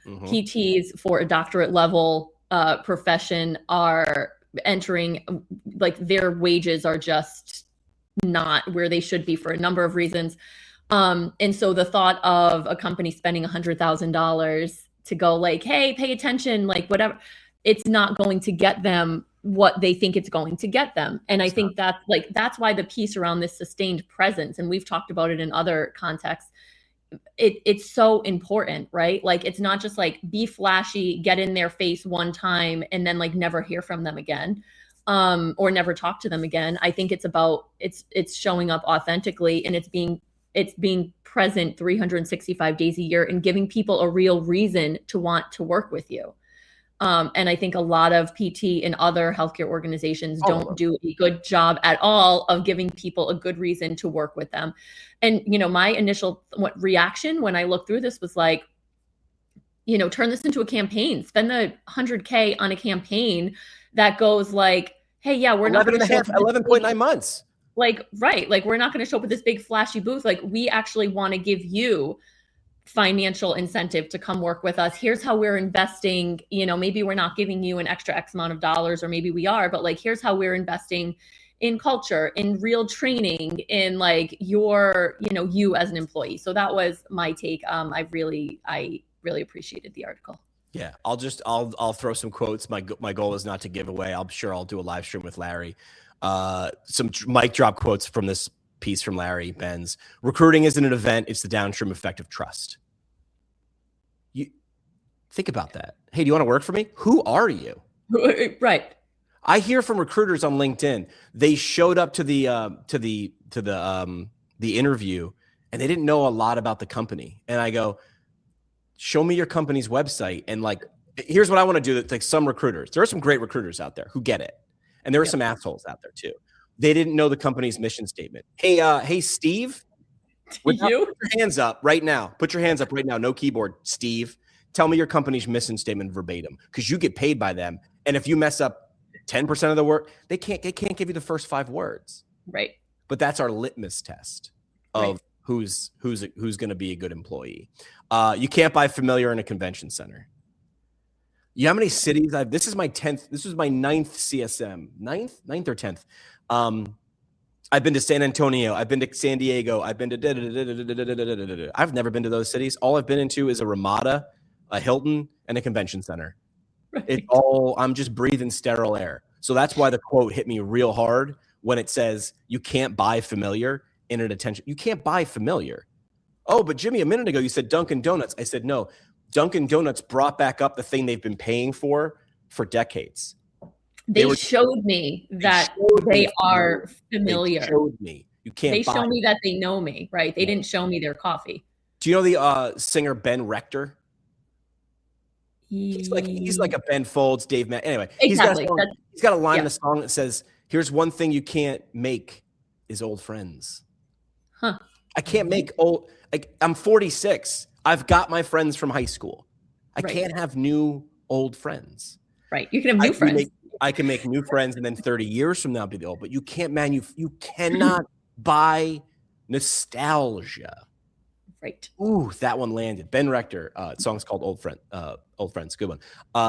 Mm-hmm. PTs for a doctorate level profession are entering, their wages are just not where they should be for a number of reasons. And so the thought of a company spending $100,000 to go hey, pay attention, whatever, it's not going to get them what they think it's going to get them. And I think that's why the piece around this sustained presence, and we've talked about it in other contexts, it's so important, right? Like, it's not just like be flashy, get in their face one time and then like never hear from them again, or never talk to them again. I think it's about it's showing up authentically, and it's being present 365 days a year and giving people a real reason to want to work with you. And I think a lot of PT and other healthcare organizations don't do a good job at all of giving people a good reason to work with them. And, my initial reaction when I looked through this was like, turn this into a campaign, spend the $100K on a campaign that goes like, hey, yeah, we're not going to show 11.9 months. Like, right. Like, we're not going to show up with this big flashy booth. Like, we actually want to give you financial incentive to come work with us. Here's how we're investing. Maybe we're not giving you an extra X amount of dollars, or maybe we are, but like, here's how we're investing in culture, in real training, in like your, you as an employee. So that was my take. I really appreciated the article. Yeah, I'll throw some quotes. My goal is not to give away. I'm sure I'll do a live stream with Larry. Some mic drop quotes from this piece from Larry Benz. Recruiting isn't an event, it's the downstream effect of trust. You think about that. Hey, do you want to work for me? Who are you? Right. I hear from recruiters on LinkedIn. They showed up to the interview and they didn't know a lot about the company. And I go, show me your company's website. And like, here's what I want to do. That's like some recruiters. There are some great recruiters out there who get it. And there are some assholes out there too. They didn't know the company's mission statement. Hey, Steve, put your hands up right now. Put your hands up right now. No keyboard, Steve. Tell me your company's mission statement verbatim, because you get paid by them. And if you mess up 10% of the work, they can't give you the first 5 words. Right. But that's our litmus test of who's going to be a good employee. You can't buy familiar in a convention center. You know how many cities this is my 10th. This was my 9th CSM, 9th or 10th. I've been to San Antonio. I've been to San Diego. I've been to I've never been to those cities. All I've been into is a Ramada, a Hilton, and a convention center. Right. I'm just breathing sterile air. So that's why the quote hit me real hard when it says you can't buy familiar in an attention. You can't buy familiar. Oh, but Jimmy, a minute ago you said Dunkin' Donuts. I said no. Dunkin' Donuts brought back up the thing they've been paying for decades. They showed me that they are familiar. They showed me. You can't. They show me that they know me, right? They didn't show me their coffee. Do you know the singer Ben Rector? He's like a Ben Folds, Dave Matt. Anyway, exactly. He's got a line in the song that says, "Here's one thing you can't make is old friends." Huh? I can't make old. Like, I'm 46. I've got my friends from high school. I can't have new old friends. Right. You can have new friends. I can make new friends, and then 30 years from now be the old. But you can't you cannot buy nostalgia. Right. Ooh, that one landed. Ben Rector. Song's called Old Friends. Good one.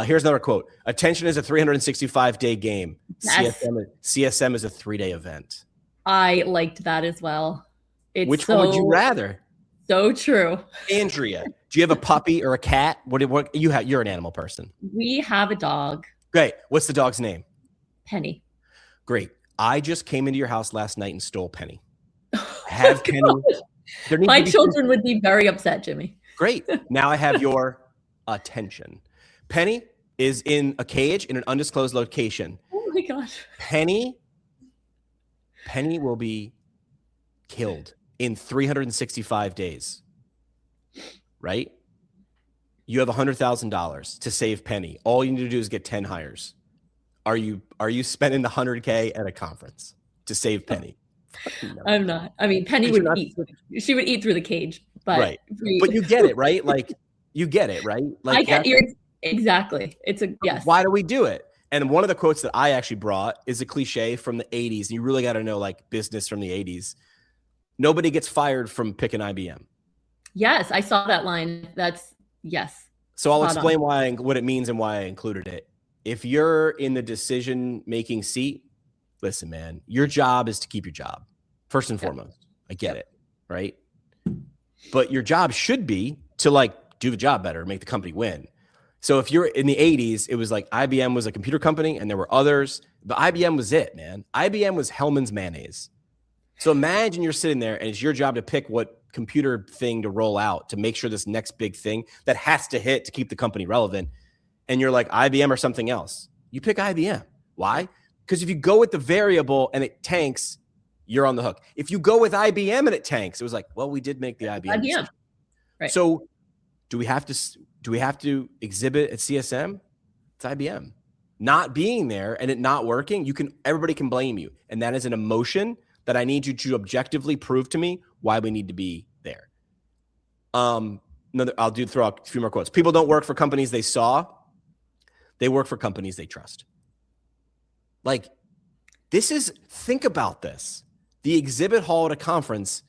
Here's another quote. Attention is a 365-day game. Yes. CSM is a 3-day event. I liked that as well. Which one would you rather? So true. Andrea, do you have a puppy or a cat? What you have? You're an animal person. We have a dog. Great. What's the dog's name? Penny. Great. I just came into your house last night and stole Penny. Have Penny. My children would be very upset, Jimmy. Great. Now I have your attention. Penny is in a cage in an undisclosed location. Oh my gosh. Penny will be killed in 365 days. Right? You have $100,000 to save Penny. All you need to do is get 10 hires. Are you spending the $100K at a conference to save Penny? No. I'm not. I mean, Penny would eat. She would eat through the cage, but right. But you get it, right? Like, you get it, right? Like, I get you exactly. It's a yes. Why do we do it? And one of the quotes that I actually brought is a cliche from the 80s. And you really got to know like business from the 80s. Nobody gets fired from picking IBM. Yes, I saw that line. That's yes. So I'll explain what it means and why I included it. If you're in the decision-making seat, listen, man, your job is to keep your job first and foremost. I get it, right? But your job should be to like do the job better, make the company win. So if you're in the 80s, it was like IBM was a computer company and there were others, but IBM was it, man. IBM was Hellman's mayonnaise. So imagine you're sitting there and it's your job to pick what computer thing to roll out to make sure this next big thing that has to hit to keep the company relevant. And you're like IBM or something else. You pick IBM. Why? Because if you go with the variable and it tanks, you're on the hook. If you go with IBM and it tanks, it was like, well, we did make the IBM decision. Right. So do we have to exhibit at CSM? It's IBM. Not being there and it not working, everybody can blame you. And that is an emotion that I need you to objectively prove to me why we need to be there. I'll throw out a few more quotes. People don't work for companies they saw. They work for companies they trust. Like, think about this. The exhibit hall at a conference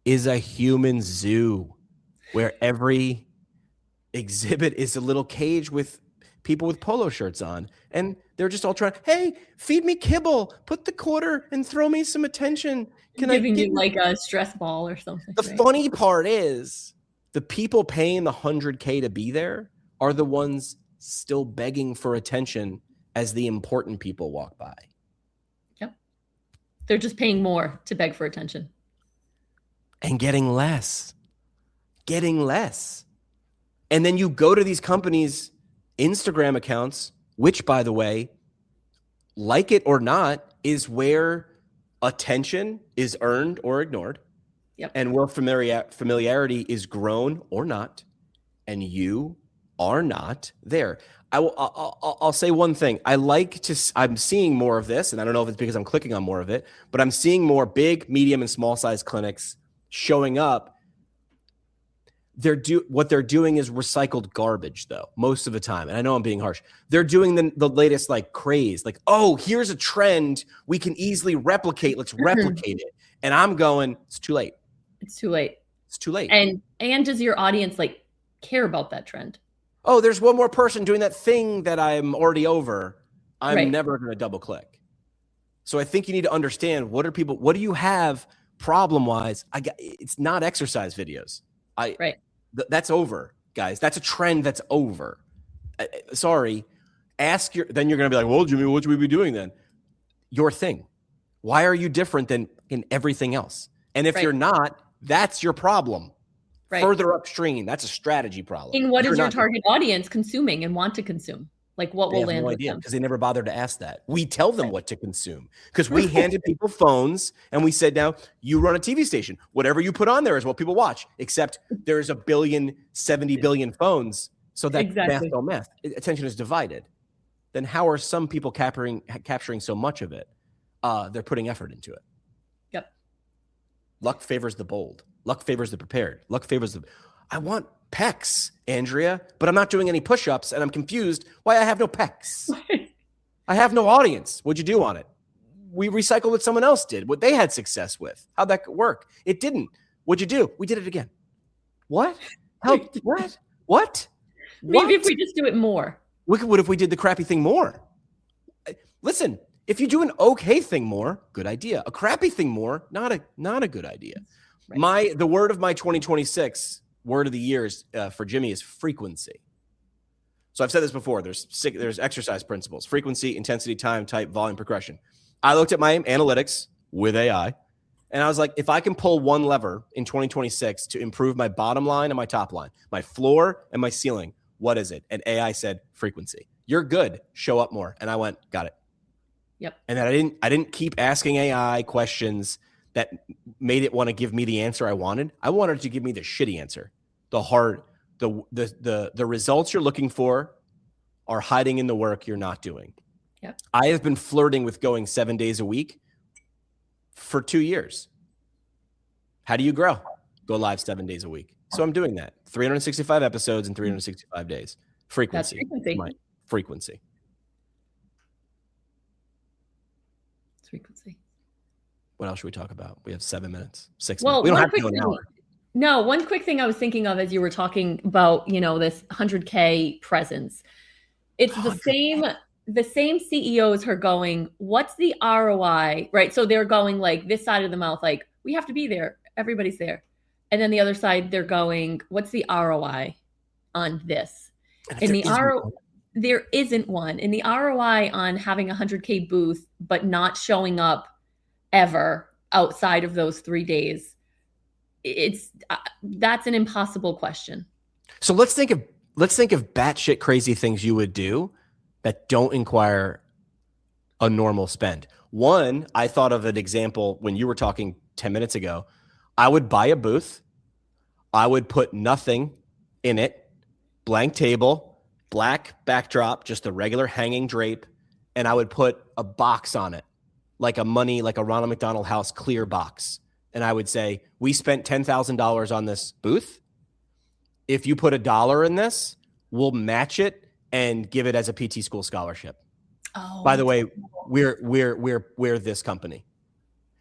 is a human zoo where every exhibit is a little cage with people with polo shirts on. And they're just all trying, hey, feed me kibble, put the quarter and throw me some attention. Giving you like a stress ball or something. The funny part is the people paying the $100K to be there are the ones still begging for attention as the important people walk by. Yep. They're just paying more to beg for attention. And getting less. And then you go to these companies' Instagram accounts, which, by the way, like it or not, is where attention is earned or ignored. Yep. And where familiarity is grown or not. And you are not there. I'll say one thing. I'm seeing more of this, and I don't know if it's because I'm clicking on more of it, but I'm seeing more big, medium, and small size clinics showing up. What they're doing is recycled garbage, though, most of the time. And I know I'm being harsh. They're doing the latest like craze, like, oh, here's a trend we can easily replicate. Let's replicate it. And I'm going, it's too late. It's too late. And does your audience like care about that trend? Oh, there's one more person doing that thing that I'm already over. I'm never going to double click. So I think you need to understand what do you have problem wise? It's not exercise videos. That's over, guys. That's a trend that's over. Sorry. Then you're going to be like, well, Jimmy, what should we be doing then? Your thing. Why are you different than in everything else? And if you're not, that's your problem. Right. Further upstream, that's a strategy problem. And what is your target audience consuming and want to consume? Like what will land with them? Because they never bothered to ask that. We tell them what to consume because we handed people phones and we said, now you run a TV station. Whatever you put on there is what people watch, except there's 70 billion phones. So that math don't math. Attention is divided. Then how are some people capturing so much of it? They're putting effort into it. Yep. Luck favors the bold. Luck favors the prepared. I want pecs, Andrea, but I'm not doing any push-ups and I'm confused why I have no pecs. I have no audience. What'd you do on it? We recycled what someone else did, what they had success with. How'd that work? It didn't. What'd you do? We did it again. What? How? What? Maybe if we just do it more. What if we did the crappy thing more? Listen, if you do an okay thing more, good idea. A crappy thing more, not a good idea. Right. The word of my 2026 word of the year for Jimmy is frequency. So I've said this before. There's exercise principles: frequency, intensity, time, type, volume, progression. I looked at my analytics with AI, and I was like, if I can pull one lever in 2026 to improve my bottom line and my top line, my floor and my ceiling, what is it? And AI said frequency. You're good. Show up more. And I went, got it. Yep. And then I didn't keep asking AI questions that made it want to give me the answer I wanted. I wanted it to give me the shitty answer. The results you're looking for are hiding in the work you're not doing. Yep. I have been flirting with going 7 days a week for 2 years. How do you grow? Go live 7 days a week. So I'm doing that. 365 episodes in 365 days. Frequency. That's frequency. My frequency. It's frequency. What else should we talk about? We have 7 minutes, 6 well, minutes. We don't have to go an hour. No, one quick thing I was thinking of as you were talking about, this 100K presence. It's the same CEOs are going, what's the ROI, right? So they're going like this side of the mouth, like we have to be there. Everybody's there. And then the other side, they're going, what's the ROI on this? And the ROI, there isn't one. And the ROI on having a 100K booth, but not showing up ever outside of those 3 days, that's an impossible question. So let's think of batshit crazy things you would do that don't require a normal spend. One, I thought of an example when you were talking 10 minutes ago. I would buy a booth. I would put nothing in it, blank table, black backdrop, just a regular hanging drape, and I would put a box on it, like a Ronald McDonald House clear box. And I would say, we spent $10,000 on this booth. If you put $1 in this, we'll match it and give it as a PT school scholarship. Oh, by the way, we're this company.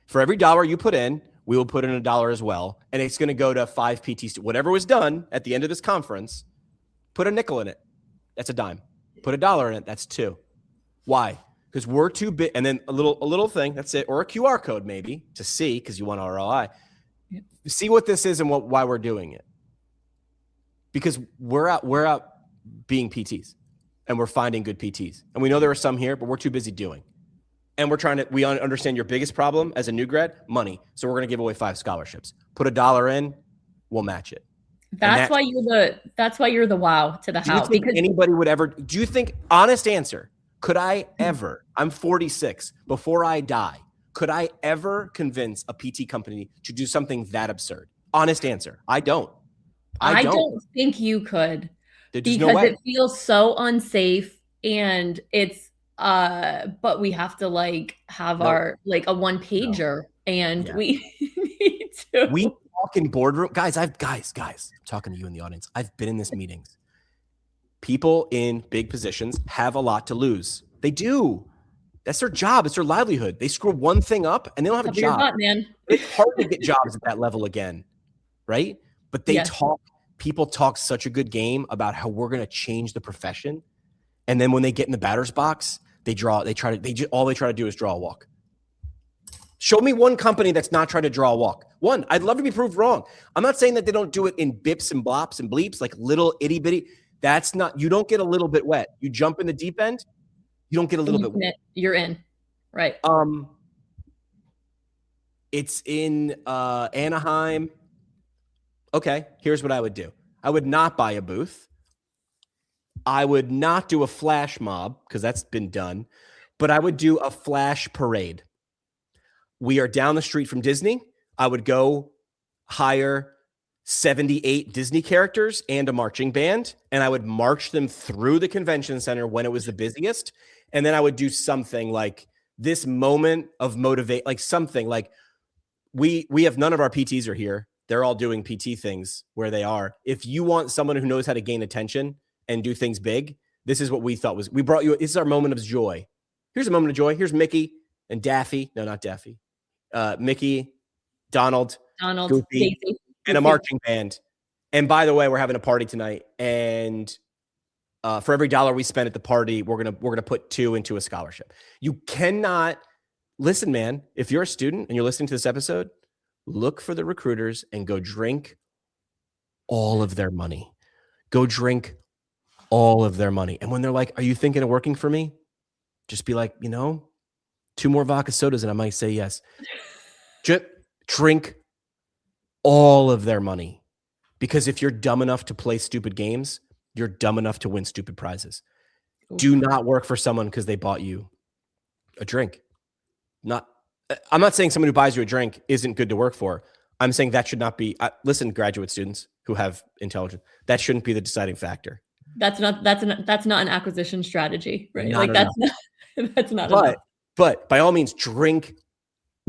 For every $1 you put in, we will put in $1 as well. And it's going to go to 5 PT. Whatever was done at the end of this conference, put a nickel in it. That's a dime. Put $1 in it. That's 2. Why? Because we're too big. And then a little thing. That's it. Or a QR code maybe to see, because you want ROI. Yep. See what this is and why we're doing it. Because we're out being PTs. And we're finding good PTs. And we know there are some here, but we're too busy doing. And we understand your biggest problem as a new grad, money. So we're going to give away 5 scholarships. Put $1 in, we'll match it. That's why you're the wow to the house. Because anybody would ever, do you think, honest answer, could I ever, I'm 46, before I die, could I ever convince a PT company to do something that absurd? Honest answer, I don't. I don't think you could. Because it feels so unsafe, and it's but we have to have our a one pager, and we need to. We talk in boardroom, guys. I'm talking to you in the audience. I've been in these meetings. People in big positions have a lot to lose. They do. That's their job. It's their livelihood. They screw one thing up and they don't have a job. Butt, man. It's hard to get jobs at that level again, right? But they talk. People talk such a good game about how we're going to change the profession. And then when they get in the batter's box, all they try to do is draw a walk. Show me one company that's not trying to draw a walk. One, I'd love to be proved wrong. I'm not saying that they don't do it in bips and blops and bleeps, like little itty bitty. That's not, you don't get a little bit wet. You jump in the deep end, you don't get a little bit wet. You're in. Right. It's in Anaheim. Okay, here's what I would do. I would not buy a booth. I would not do a flash mob because that's been done, but I would do a flash parade. We are down the street from Disney. I would go hire 78 Disney characters and a marching band, and I would march them through the convention center when it was the busiest. And then I would do something like this moment of motivate, like something like we have none of our PTs are here. They're all doing PT things where they are. If you want someone who knows how to gain attention and do things big, this is what we thought we brought you. This is our moment of joy. Here's a moment of joy. Here's Mickey and Daffy. No, not Daffy. Mickey, Donald, Goofy, Daisy, and a marching band. And by the way, we're having a party tonight. And for every $1 we spend at the party, we're gonna put 2 into a scholarship. You cannot listen, man. If you're a student and you're listening to this episode, look for the recruiters and go drink all of their money. Go drink all of their money. And when they're like, are you thinking of working for me? Just be like, 2 more vodka sodas and I might say yes. Just drink all of their money. Because if you're dumb enough to play stupid games, you're dumb enough to win stupid prizes. Ooh. Do not work for someone because they bought you a drink. I'm not saying someone who buys you a drink isn't good to work for. I'm saying that should not be. Listen, graduate students who have intelligence, that shouldn't be the deciding factor. That's not an acquisition strategy, right? That's not. But by all means, drink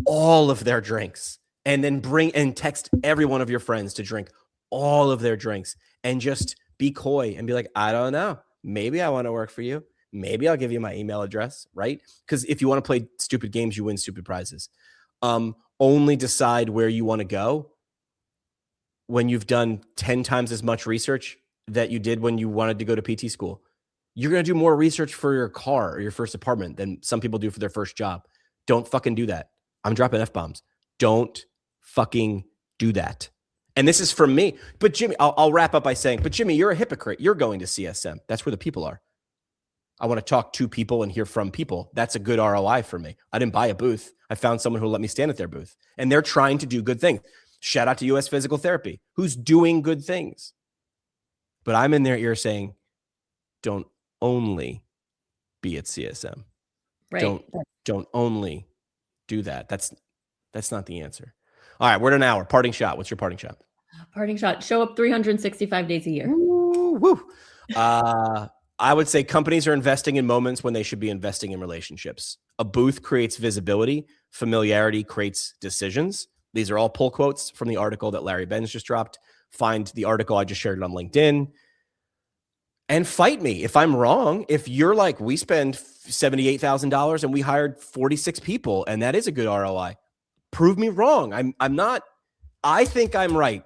all of their drinks, and then bring and text every one of your friends to drink all of their drinks, and just be coy and be like, I don't know, maybe I want to work for you. Maybe I'll give you my email address, right? Because if you want to play stupid games, you win stupid prizes. Only decide where you want to go when you've done 10 times as much research that you did when you wanted to go to PT school. You're going to do more research for your car or your first apartment than some people do for their first job. Don't fucking do that. I'm dropping F-bombs. Don't fucking do that. And this is from me. But Jimmy, I'll wrap up by saying, but Jimmy, you're a hypocrite. You're going to CSM. That's where the people are. I want to talk to people and hear from people. That's a good ROI for me. I didn't buy a booth. I found someone who let me stand at their booth. And they're trying to do good things. Shout out to US Physical Therapy, who's doing good things. But I'm in their ear saying, don't only be at CSM. Right. Don't only do that. That's not the answer. All right, we're at an hour. Parting shot. What's your parting shot? Parting shot. Show up 365 days a year. Woo. I would say companies are investing in moments when they should be investing in relationships. A booth creates visibility. Familiarity creates decisions. These are all pull quotes from the article that Larry Benz just dropped. Find the article. I just shared it on LinkedIn. And fight me if I'm wrong. If you're like, we spend $78,000 and we hired 46 people, and that is a good ROI. Prove me wrong. I'm not. I think I'm right.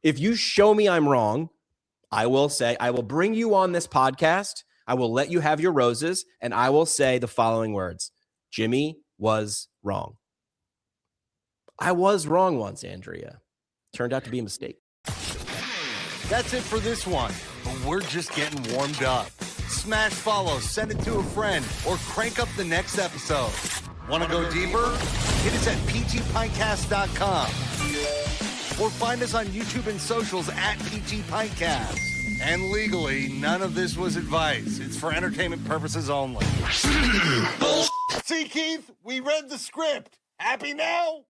If you show me I'm wrong, I will say, I will bring you on this podcast. I will let you have your roses, and I will say the following words. Jimmy was wrong. I was wrong once, Andrea. Turned out to be a mistake. That's it for this one, but we're just getting warmed up. Smash follow, send it to a friend, or crank up the next episode. Want to go deeper? Hit us at ptpintcast.com. Or find us on YouTube and socials at ptpintcast. And legally, none of this was advice. It's for entertainment purposes only. See, Keith, we read the script. Happy now?